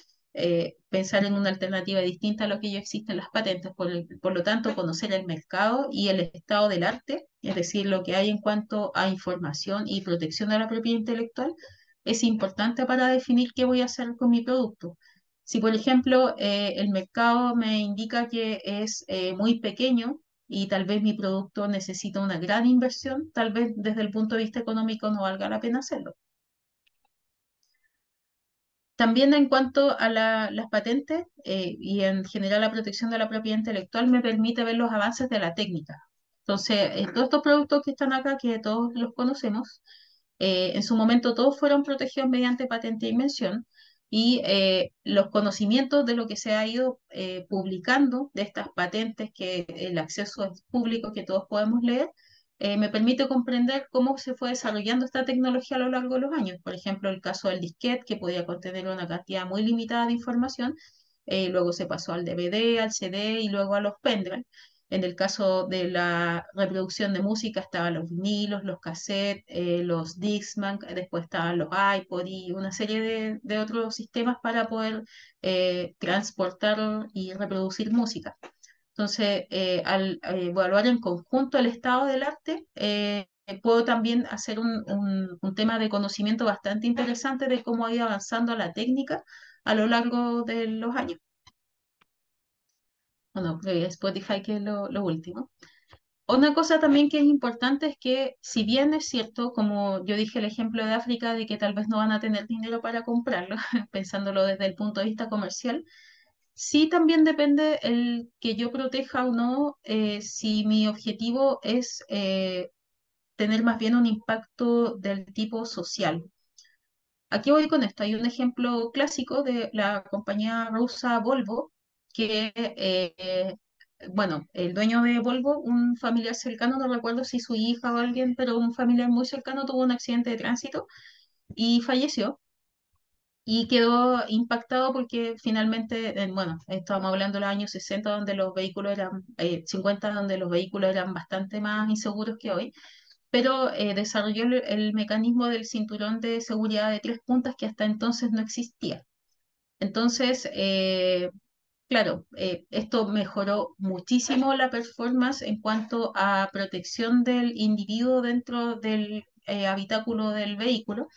pensar en una alternativa distinta a lo que ya existe en las patentes. Por lo tanto, conocer el mercado y el estado del arte, es decir, lo que hay en cuanto a información y protección de la propiedad intelectual, es importante para definir qué voy a hacer con mi producto. Si, por ejemplo, el mercado me indica que es muy pequeño y tal vez mi producto necesita una gran inversión, tal vez desde el punto de vista económico no valga la pena hacerlo. También en cuanto a las patentes y en general la protección de la propiedad intelectual me permite ver los avances de la técnica. Entonces, todos estos productos que están acá, que todos los conocemos, en su momento todos fueron protegidos mediante patente de invención y los conocimientos de lo que se ha ido publicando de estas patentes, que el acceso es público, que todos podemos leer, me permite comprender cómo se fue desarrollando esta tecnología a lo largo de los años. Por ejemplo, el caso del disquete, que podía contener una cantidad muy limitada de información, luego se pasó al DVD, al CD y luego a los pendrive. En el caso de la reproducción de música estaban los vinilos, los cassettes, los Discman, después estaban los iPod y una serie de otros sistemas para poder transportar y reproducir música. Entonces, al evaluar en conjunto el estado del arte, puedo también hacer un tema de conocimiento bastante interesante de cómo ha ido avanzando la técnica a lo largo de los años. Bueno, Spotify, que es lo último. Una cosa también que es importante es que, si bien es cierto, como yo dije el ejemplo de África, de que tal vez no van a tener dinero para comprarlo, pensándolo desde el punto de vista comercial, sí también depende el que yo proteja o no, si mi objetivo es tener más bien un impacto del tipo social. Aquí voy con esto. Hay un ejemplo clásico de la compañía rusa Volvo, que, bueno, el dueño de Volvo, un familiar cercano, no recuerdo si su hija o alguien, pero un familiar muy cercano tuvo un accidente de tránsito y falleció. Y quedó impactado porque finalmente, bueno, estábamos hablando de los años 60, donde los vehículos eran, 50, donde los vehículos eran bastante más inseguros que hoy, pero desarrolló el mecanismo del cinturón de seguridad de tres puntas que hasta entonces no existía. Entonces, claro, esto mejoró muchísimo la performance en cuanto a protección del individuo dentro del habitáculo del vehículo.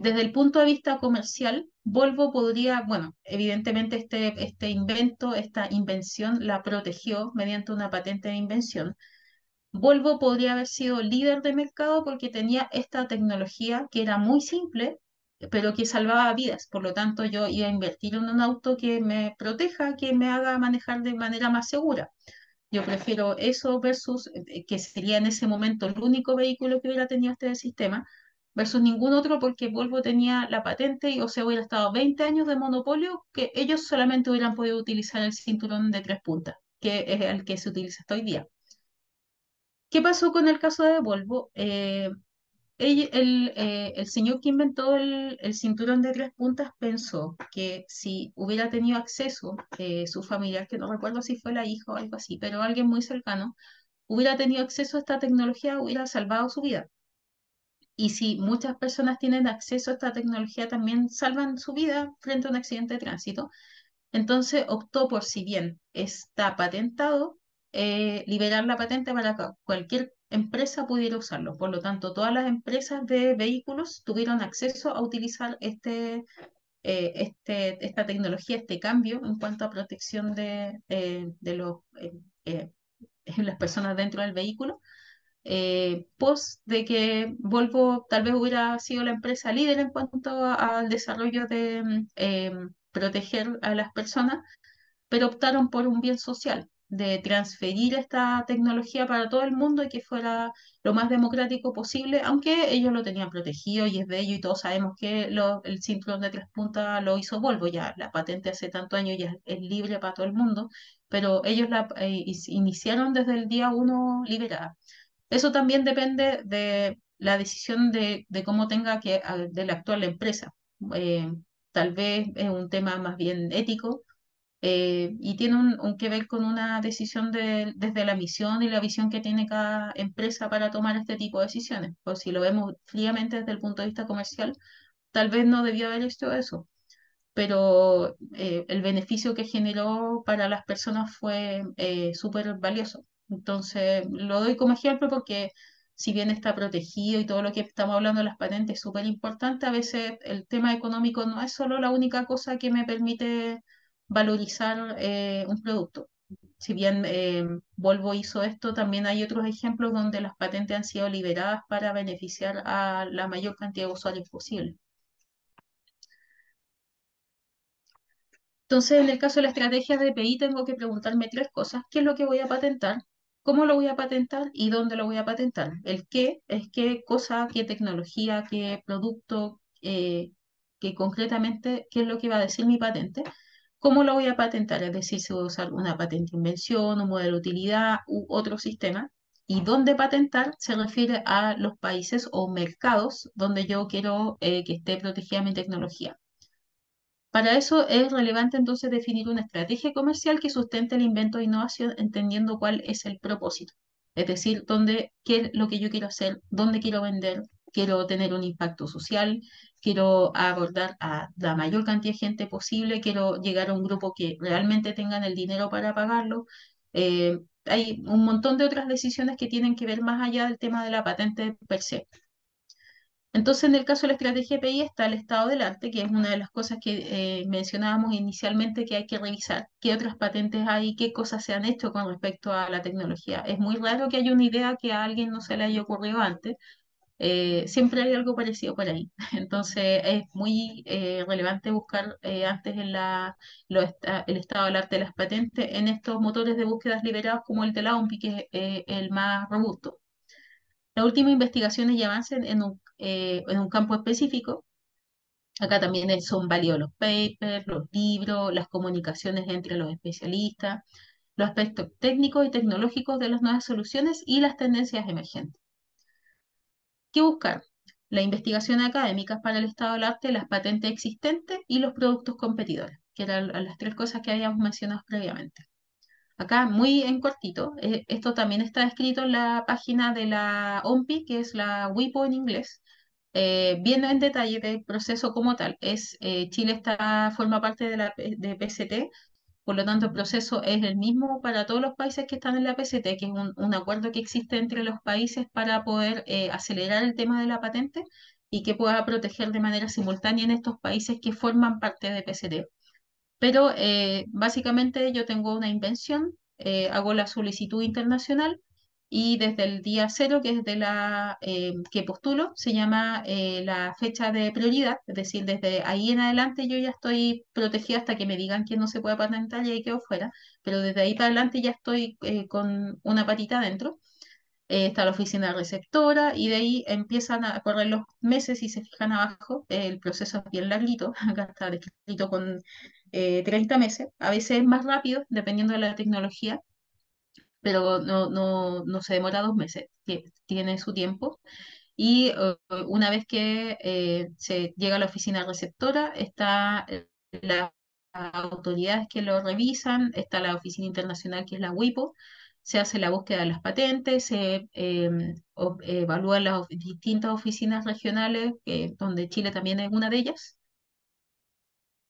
Desde el punto de vista comercial, Volvo podría, bueno, evidentemente este invento, esta invención la protegió mediante una patente de invención. Volvo podría haber sido líder de mercado porque tenía esta tecnología que era muy simple, pero que salvaba vidas. Por lo tanto, yo iba a invertir en un auto que me proteja, que me haga manejar de manera más segura. Yo prefiero eso versus, que sería en ese momento el único vehículo que hubiera tenido este sistema, versus ningún otro, porque Volvo tenía la patente y, o sea, hubiera estado 20 años de monopolio, que ellos solamente hubieran podido utilizar el cinturón de tres puntas, que es el que se utiliza hasta hoy día. ¿Qué pasó con el caso de Volvo? El señor que inventó el cinturón de tres puntas pensó que si hubiera tenido acceso, su familiar, que no recuerdo si fue la hija o algo así, pero alguien muy cercano, hubiera tenido acceso a esta tecnología, hubiera salvado su vida. Y si muchas personas tienen acceso a esta tecnología, también salvan su vida frente a un accidente de tránsito. Entonces optó por, si bien está patentado, liberar la patente para que cualquier empresa pudiera usarlo. Por lo tanto, todas las empresas de vehículos tuvieron acceso a utilizar esta tecnología, este cambio en cuanto a protección eh, las personas dentro del vehículo, post de que Volvo tal vez hubiera sido la empresa líder en cuanto al desarrollo de proteger a las personas, pero optaron por un bien social. de transferir esta tecnología para todo el mundo y que fuera lo más democrático posible, aunque ellos lo tenían protegido y es de ellos y todos sabemos que el cinturón de tres puntas lo hizo Volvo, ya la patente hace tanto años ya es libre para todo el mundo, pero ellos la iniciaron desde el día uno liberada. Eso también depende de la decisión de cómo tenga de la actual empresa. Eh, Tal vez es un tema más bien ético, y tiene un que ver con una decisión desde la misión y la visión que tiene cada empresa para tomar este tipo de decisiones. Pues si lo vemos fríamente desde el punto de vista comercial, tal vez no debió haber hecho eso, pero el beneficio que generó para las personas fue súper valioso. Entonces, lo doy como ejemplo porque si bien está protegido y todo lo que estamos hablando de las patentes es súper importante, a veces el tema económico no es solo la única cosa que me permite valorizar un producto. Si bien Volvo hizo esto, también hay otros ejemplos donde las patentes han sido liberadas para beneficiar a la mayor cantidad de usuarios posible. Entonces, en el caso de la estrategia de PI, tengo que preguntarme tres cosas. ¿Qué es lo que voy a patentar? ¿Cómo lo voy a patentar? ¿Y dónde lo voy a patentar? El qué es qué cosa, qué tecnología, qué producto, que concretamente, qué es lo que va a decir mi patente. ¿Cómo lo voy a patentar? Es decir, si voy a usar una patente invención, un modelo de utilidad u otro sistema. Y dónde patentar se refiere a los países o mercados donde yo quiero que esté protegida mi tecnología. Para eso es relevante entonces definir una estrategia comercial que sustente el invento e innovación, entendiendo cuál es el propósito. Es decir, qué es lo que yo quiero hacer, dónde quiero vender, quiero tener un impacto social, quiero abordar a la mayor cantidad de gente posible, quiero llegar a un grupo que realmente tengan el dinero para pagarlo. Hay un montón de otras decisiones que tienen que ver más allá del tema de la patente per se. Entonces, en el caso de la estrategia PI está el estado del arte, que es una de las cosas que mencionábamos inicialmente que hay que revisar. ¿Qué otras patentes hay? ¿Qué cosas se han hecho con respecto a la tecnología? Es muy raro que haya una idea que a alguien no se le haya ocurrido antes. Siempre hay algo parecido por ahí. Entonces, es muy relevante buscar antes el estado del arte de las patentes en estos motores de búsquedas liberados como el de la OMPI, que es el más robusto. Las últimas investigaciones y avances en un campo específico. Acá también son válidos los papers, los libros, las comunicaciones entre los especialistas, los aspectos técnicos y tecnológicos de las nuevas soluciones y las tendencias emergentes. ¿Qué buscar? La investigación académica para el estado del arte, las patentes existentes y los productos competidores, que eran las tres cosas que habíamos mencionado previamente. Acá, muy en cortito, esto también está escrito en la página de la OMPI, que es la WIPO en inglés, viendo en detalle del proceso como tal. Chile forma parte de PCT, por lo tanto el proceso es el mismo para todos los países que están en la PCT, que es un acuerdo que existe entre los países para poder acelerar el tema de la patente y que pueda proteger de manera simultánea en estos países que forman parte de PCT. Pero básicamente yo tengo una invención, hago la solicitud internacional y desde el día cero, que es de la que postulo, se llama la fecha de prioridad, es decir, desde ahí en adelante yo ya estoy protegida hasta que me digan que no se puede patentar y ahí quedo fuera, pero desde ahí para adelante ya estoy con una patita adentro. Está la oficina receptora y de ahí empiezan a correr los meses y se fijan abajo. El proceso es bien larguito, acá está descrito con 30 meses, a veces es más rápido dependiendo de la tecnología, pero no se demora 2 meses, tiene su tiempo. Y una vez que se llega a la oficina receptora, está las autoridades que lo revisan, está la oficina internacional que es la WIPO, se hace la búsqueda de las patentes, se evalúan las distintas oficinas regionales, donde Chile también es una de ellas.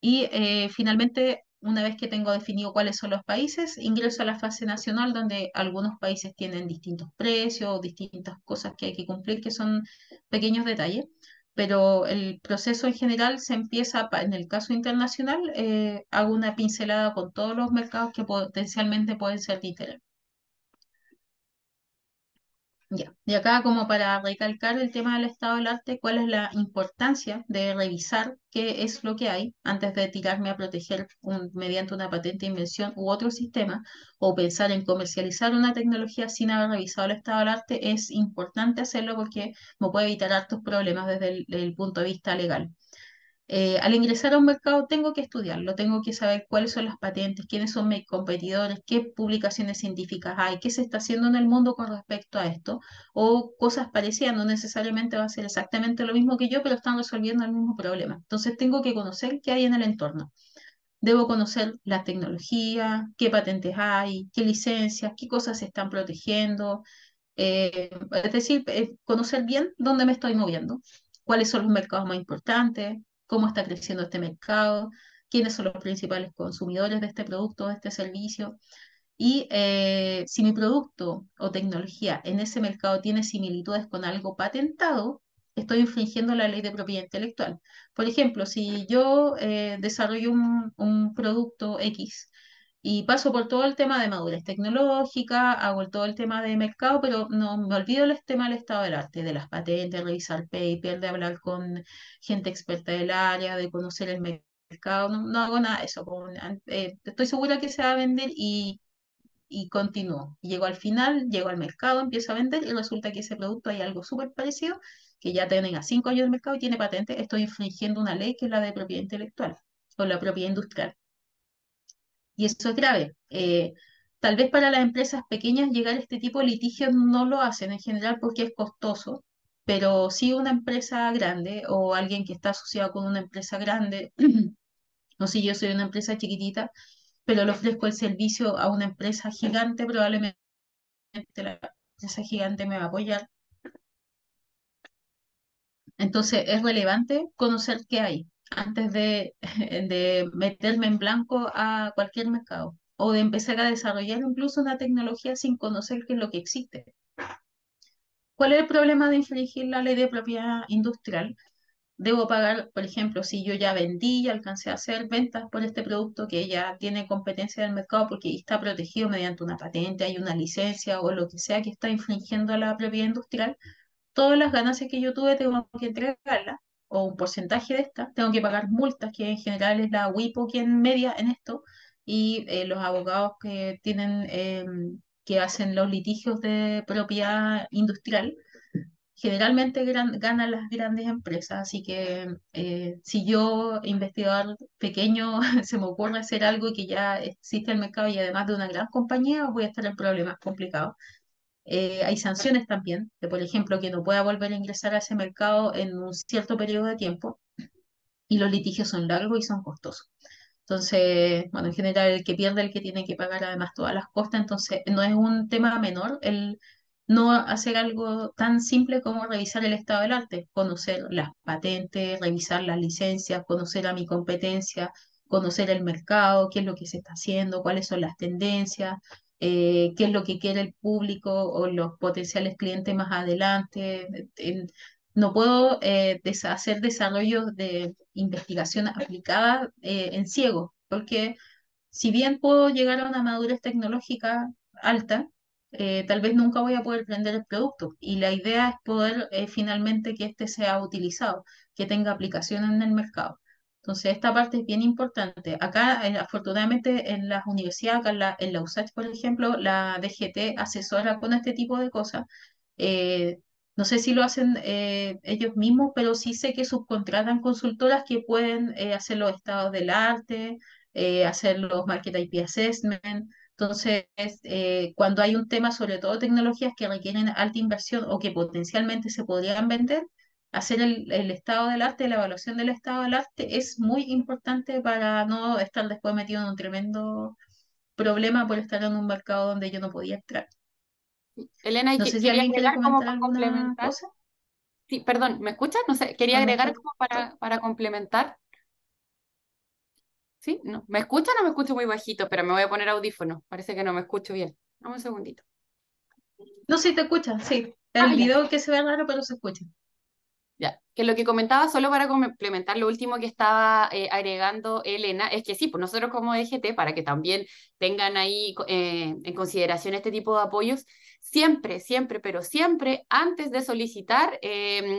Y finalmente, una vez que tengo definido cuáles son los países, ingreso a la fase nacional, donde algunos países tienen distintos precios, distintas cosas que hay que cumplir, que son pequeños detalles. Pero el proceso en general se empieza, en el caso internacional, hago una pincelada con todos los mercados que potencialmente pueden ser de interés. Ya. Y acá, como para recalcar el tema del estado del arte, ¿cuál es la importancia de revisar qué es lo que hay antes de tirarme a proteger mediante una patente de invención u otro sistema, o pensar en comercializar una tecnología sin haber revisado el estado del arte? Es importante hacerlo porque me puede evitar hartos problemas desde el punto de vista legal. Al ingresar a un mercado tengo que estudiarlo, tengo que saber cuáles son las patentes, quiénes son mis competidores, qué publicaciones científicas hay, qué se está haciendo en el mundo con respecto a esto, o cosas parecidas, no necesariamente va a ser exactamente lo mismo que yo, pero están resolviendo el mismo problema. Entonces tengo que conocer qué hay en el entorno. Debo conocer la tecnología, qué patentes hay, qué licencias, qué cosas se están protegiendo, es decir, conocer bien dónde me estoy moviendo, cuáles son los mercados más importantes, cómo está creciendo este mercado, quiénes son los principales consumidores de este producto, de este servicio. Y si mi producto o tecnología en ese mercado tiene similitudes con algo patentado, estoy infringiendo la ley de propiedad intelectual. Por ejemplo, si yo desarrollo un producto X y paso por todo el tema de madurez tecnológica, hago todo el tema de mercado, pero no me olvido el tema del estado del arte, de las patentes, revisar paper, de hablar con gente experta del área, de conocer el mercado, no, no hago nada de eso. Estoy segura que se va a vender y continúo. Llego al final, llego al mercado, empiezo a vender y resulta que ese producto hay algo súper parecido, que ya tenga 5 años de mercado y tiene patente, estoy infringiendo una ley que es la de propiedad intelectual o la propiedad industrial. Y eso es grave. Tal vez para las empresas pequeñas llegar a este tipo de litigios no lo hacen en general porque es costoso, pero si una empresa grande o alguien que está asociado con una empresa grande, no sé, yo soy una empresa chiquitita, pero le ofrezco el servicio a una empresa gigante, probablemente la empresa gigante me va a apoyar. Entonces es relevante conocer qué hay antes de, de meterme en blanco a cualquier mercado o de empezar a desarrollar incluso una tecnología sin conocer qué es lo que existe. ¿Cuál es el problema de infringir la ley de propiedad industrial? Debo pagar, por ejemplo, si yo ya vendí y alcancé a hacer ventas por este producto que ya tiene competencia del mercado porque está protegido mediante una patente, hay una licencia o lo que sea que está infringiendo la propiedad industrial, todas las ganancias que yo tuve tengo que entregarlas, o un porcentaje de estas, tengo que pagar multas, que en general es la WIPO quien media en esto, y los abogados que tienen, que hacen los litigios de propiedad industrial, generalmente ganan las grandes empresas, así que si yo, investigador pequeño, se me ocurre hacer algo que ya existe en el mercado y además de una gran compañía, voy a estar en problemas complicados. Hay sanciones también, de por ejemplo que no pueda volver a ingresar a ese mercado en un cierto periodo de tiempo, y los litigios son largos y son costosos. Entonces, bueno, en general el que pierde el que tiene que pagar además todas las costas, entonces no es un tema menor el no hacer algo tan simple como revisar el estado del arte, conocer las patentes, revisar las licencias, conocer a mi competencia, conocer el mercado, qué es lo que se está haciendo, cuáles son las tendencias, qué es lo que quiere el público o los potenciales clientes más adelante. No puedo hacer desarrollos de investigación aplicada en ciego, porque si bien puedo llegar a una madurez tecnológica alta, tal vez nunca voy a poder vender el producto. Y la idea es poder finalmente que este sea utilizado, que tenga aplicación en el mercado. Entonces, esta parte es bien importante. Acá, afortunadamente, en las universidades, acá en la USACH, por ejemplo, la DGT asesora con este tipo de cosas. Eh, no sé si lo hacen ellos mismos, pero sí sé que subcontratan consultoras que pueden hacer los estados del arte, hacer los Market IP Assessment. Entonces, cuando hay un tema, sobre todo tecnologías que requieren alta inversión o que potencialmente se podrían vender, hacer el estado del arte, la evaluación del estado del arte es muy importante para no estar después metido en un tremendo problema por estar en un mercado donde yo no podía entrar. Elena, y No sé si quería alguien quiere agregar como comentar para alguna complementar. cosa. Sí, perdón, ¿me escuchas? No sé, quería A lo agregar mejor. como para complementar. ¿Sí? ¿No? ¿Me escuchan o me escucho muy bajito? Pero me voy a poner audífono. Parece que no me escucho bien. Dame un segundito. No, sí te escuchan, sí. Ah, El ya. video que se ve raro, pero se escucha. Ya, que lo que comentaba, solo para complementar lo último que estaba agregando Elena, es que sí, pues nosotros como DGT, para que también tengan ahí en consideración este tipo de apoyos, siempre, siempre, pero siempre, antes de solicitar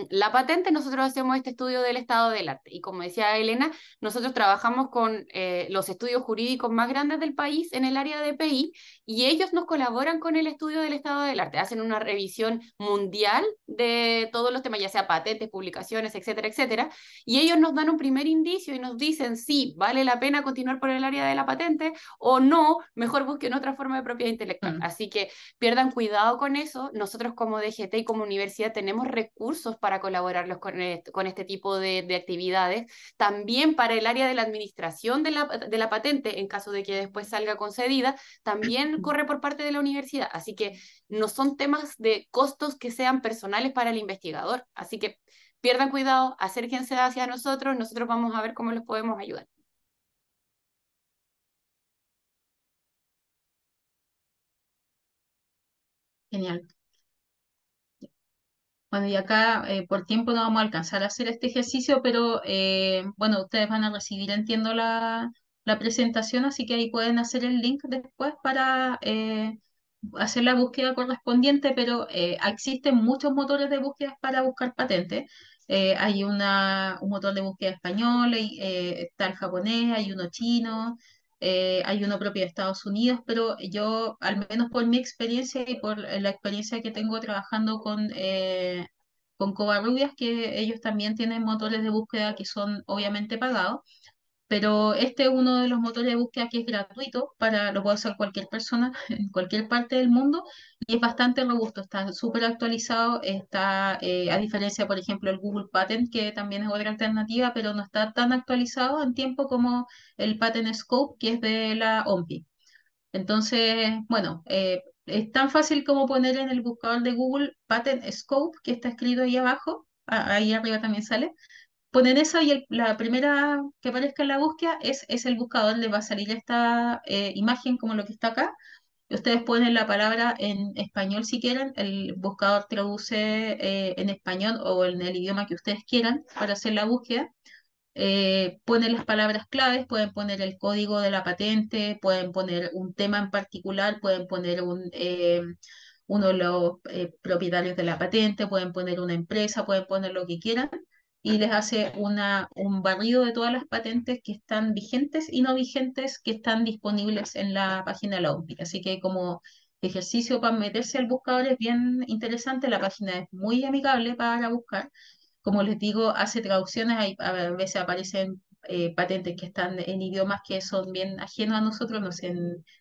la patente, nosotros hacemos este estudio del estado del arte. Y como decía Elena, nosotros trabajamos con los estudios jurídicos más grandes del país en el área de PI, y ellos nos colaboran con el estudio del estado del arte. Hacen una revisión mundial de todos los temas, ya sea patentes, publicaciones, etcétera, etcétera. Y ellos nos dan un primer indicio y nos dicen si vale la pena continuar por el área de la patente o no, mejor busquen otra forma de propiedad intelectual. Así que pierdan cuidado con eso. Nosotros como DGT y como universidad tenemos recursos para colaborarlos con este tipo de actividades. También para el área de la administración de la patente, en caso de que después salga concedida, también corre por parte de la universidad. Así que no son temas de costos que sean personales para el investigador. Así que pierdan cuidado, acérquense hacia nosotros, nosotros vamos a ver cómo los podemos ayudar. Genial. Bueno, y acá por tiempo no vamos a alcanzar a hacer este ejercicio, pero bueno, ustedes van a recibir, entiendo, la presentación, así que ahí pueden hacer el link después para hacer la búsqueda correspondiente, pero existen muchos motores de búsqueda para buscar patentes. Hay un motor de búsqueda español, está el japonés, hay uno chino, hay uno propio de Estados Unidos, pero yo, al menos por mi experiencia y por la experiencia que tengo trabajando con Covarrubias, que ellos también tienen motores de búsqueda que son obviamente pagados, pero este es uno de los motores de búsqueda que es gratuito, lo puede usar cualquier persona en cualquier parte del mundo y es bastante robusto, está súper actualizado, está, a diferencia, por ejemplo, el Google Patent, que también es otra alternativa, pero no está tan actualizado en tiempo como el Patent Scope, que es de la OMPI. Entonces, bueno, es tan fácil como poner en el buscador de Google Patent Scope, que está escrito ahí abajo, ahí arriba también sale. Ponen eso y la primera que aparezca en la búsqueda es el buscador, le va a salir esta imagen como lo que está acá. Ustedes ponen la palabra en español si quieren, el buscador traduce en español o en el idioma que ustedes quieran para hacer la búsqueda. Ponen las palabras claves, pueden poner el código de la patente, pueden poner un tema en particular, pueden poner uno de los propietarios de la patente, pueden poner una empresa, pueden poner lo que quieran y les hace un barrido de todas las patentes que están vigentes y no vigentes que están disponibles en la página de la OMPI. Así que como ejercicio para meterse al buscador es bien interesante, la página es muy amigable para buscar. Como les digo, hace traducciones, a veces aparecen patentes que están en idiomas que son bien ajenos a nosotros, no sé,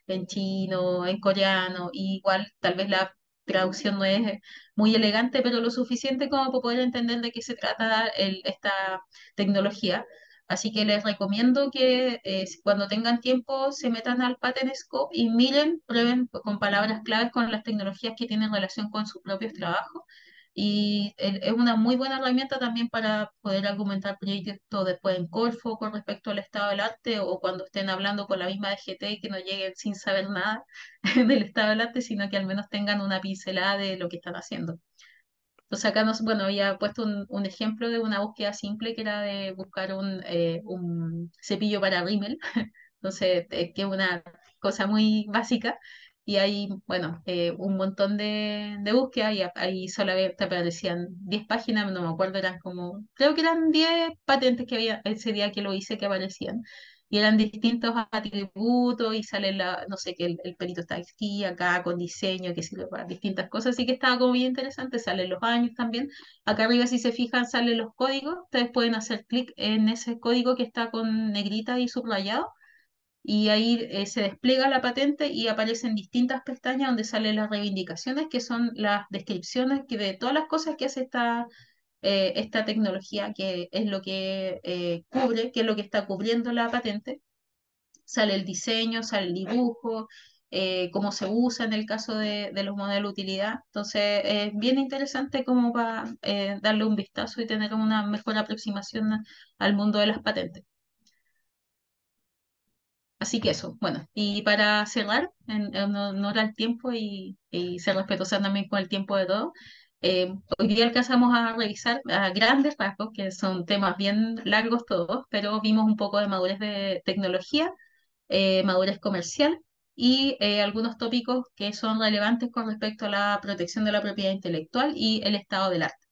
en chino, en coreano, y igual tal vez la traducción no es muy elegante, pero lo suficiente como para poder entender de qué se trata esta tecnología. Así que les recomiendo que cuando tengan tiempo se metan al Patent Scope y miren, prueben con palabras claves con las tecnologías que tienen relación con sus propios trabajos y es una muy buena herramienta también para poder argumentar proyectos después en Corfo con respecto al estado del arte o cuando estén hablando con la misma DGT y que no lleguen sin saber nada del estado del arte, sino que al menos tengan una pincelada de lo que están haciendo. Entonces acá bueno, había puesto un ejemplo de una búsqueda simple que era de buscar un cepillo para rímel, entonces que es una cosa muy básica y hay, bueno, un montón de búsquedas y ahí solamente aparecían 10 páginas, no me acuerdo, eran como, creo que eran 10 patentes que había ese día que lo hice que aparecían. Y eran distintos atributos y sale no sé, que el perito está aquí, acá, con diseño, que sirve para distintas cosas, así que estaba como bien interesante, salen los años también. Acá arriba, si se fijan, salen los códigos, ustedes pueden hacer clic en ese código que está con negrita y subrayado y ahí se despliega la patente y aparecen distintas pestañas donde salen las reivindicaciones, que son las descripciones de todas las cosas que hace esta tecnología, que es lo que cubre, que es lo que está cubriendo la patente. Sale el diseño, sale el dibujo, cómo se usa en el caso de los modelos de utilidad. Entonces, es bien interesante como para darle un vistazo y tener una mejor aproximación al mundo de las patentes. Así que eso, bueno, y para cerrar, en honor al tiempo y ser respetuosa también con el tiempo de todo, hoy día alcanzamos a revisar a grandes rasgos, que son temas bien largos todos, pero vimos un poco de madurez de tecnología, madurez comercial y algunos tópicos que son relevantes con respecto a la protección de la propiedad intelectual y el estado del arte.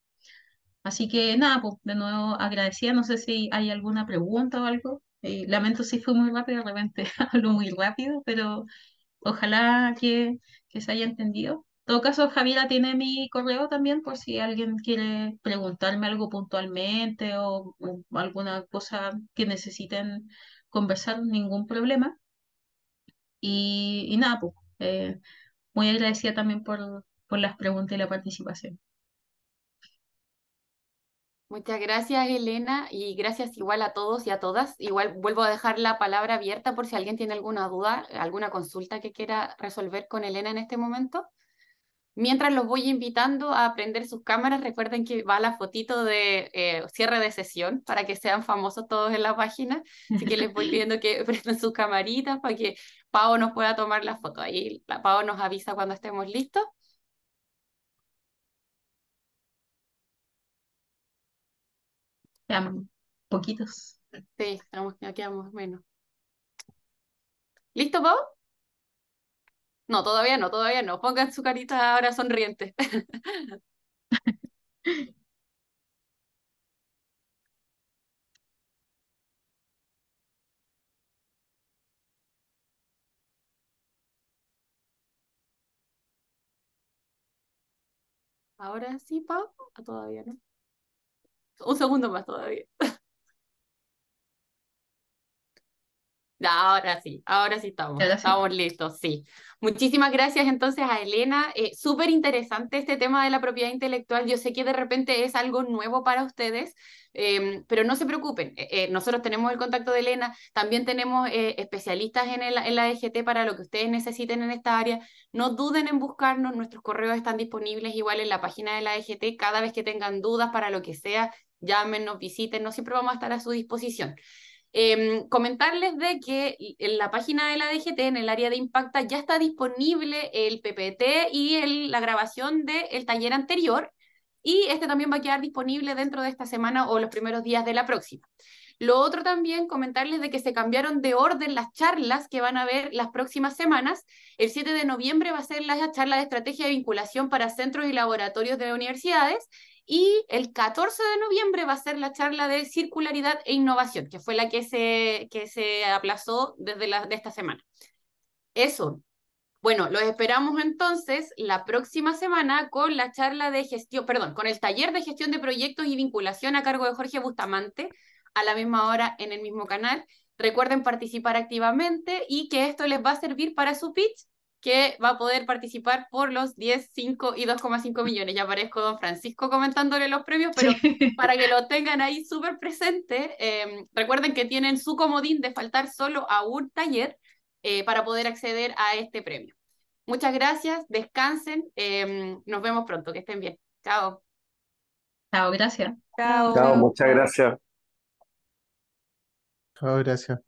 Así que nada, pues de nuevo agradecida, no sé si hay alguna pregunta o algo. Lamento si fue muy rápido, de repente hablo muy rápido, pero ojalá que se haya entendido. En todo caso, Javiera tiene mi correo también por si alguien quiere preguntarme algo puntualmente o alguna cosa que necesiten conversar, ningún problema. Y nada, pues muy agradecida también por las preguntas y la participación. Muchas gracias, Elena, y gracias igual a todos y a todas. Igual vuelvo a dejar la palabra abierta por si alguien tiene alguna duda, alguna consulta que quiera resolver con Elena en este momento. Mientras los voy invitando a prender sus cámaras, recuerden que va la fotito de cierre de sesión para que sean famosos todos en la página. Así que les voy pidiendo que prendan sus camaritas para que Pau nos pueda tomar la foto. Ahí la Pau nos avisa cuando estemos listos. Quedan poquitos. Sí, estamos, ya quedamos menos. ¿Listo, Pau? No, todavía no, todavía no. Pongan su carita ahora sonriente. Ahora sí, Pau. ¿O todavía no? Un segundo más todavía. Ya, ahora sí Gracias. estamos listos, sí. Muchísimas gracias entonces a Elena. Súper interesante este tema de la propiedad intelectual. Yo sé que de repente es algo nuevo para ustedes, pero no se preocupen. Nosotros tenemos el contacto de Elena, también tenemos especialistas en la EGT para lo que ustedes necesiten en esta área. No duden en buscarnos, nuestros correos están disponibles igual en la página de la EGT. Cada vez que tengan dudas para lo que sea, llámenos, visítenos, siempre vamos a estar a su disposición. Comentarles de que en la página de la DGT, en el área de Impacta, ya está disponible el PPT y la grabación del taller anterior, y este también va a quedar disponible dentro de esta semana o los primeros días de la próxima. Lo otro también, comentarles de que se cambiaron de orden las charlas que van a haber las próximas semanas. El 7 de noviembre va a ser la charla de estrategia de vinculación para centros y laboratorios de universidades, y el 14 de noviembre va a ser la charla de circularidad e innovación, que fue la que se aplazó de esta semana. Eso. Bueno, los esperamos entonces la próxima semana con la charla de gestión, perdón, con el taller de gestión de proyectos y vinculación a cargo de Jorge Bustamante, a la misma hora en el mismo canal. Recuerden participar activamente y que esto les va a servir para su pitch, que va a poder participar por los 10, 5 y 2,5 millones. Ya aparezco don Francisco comentándole los premios, pero Sí. para que lo tengan ahí súper presente, recuerden que tienen su comodín de faltar solo a un taller para poder acceder a este premio. Muchas gracias, descansen, nos vemos pronto, que estén bien. Chao. Chao, gracias. Chao. Chao, muchas gracias. Chao, gracias.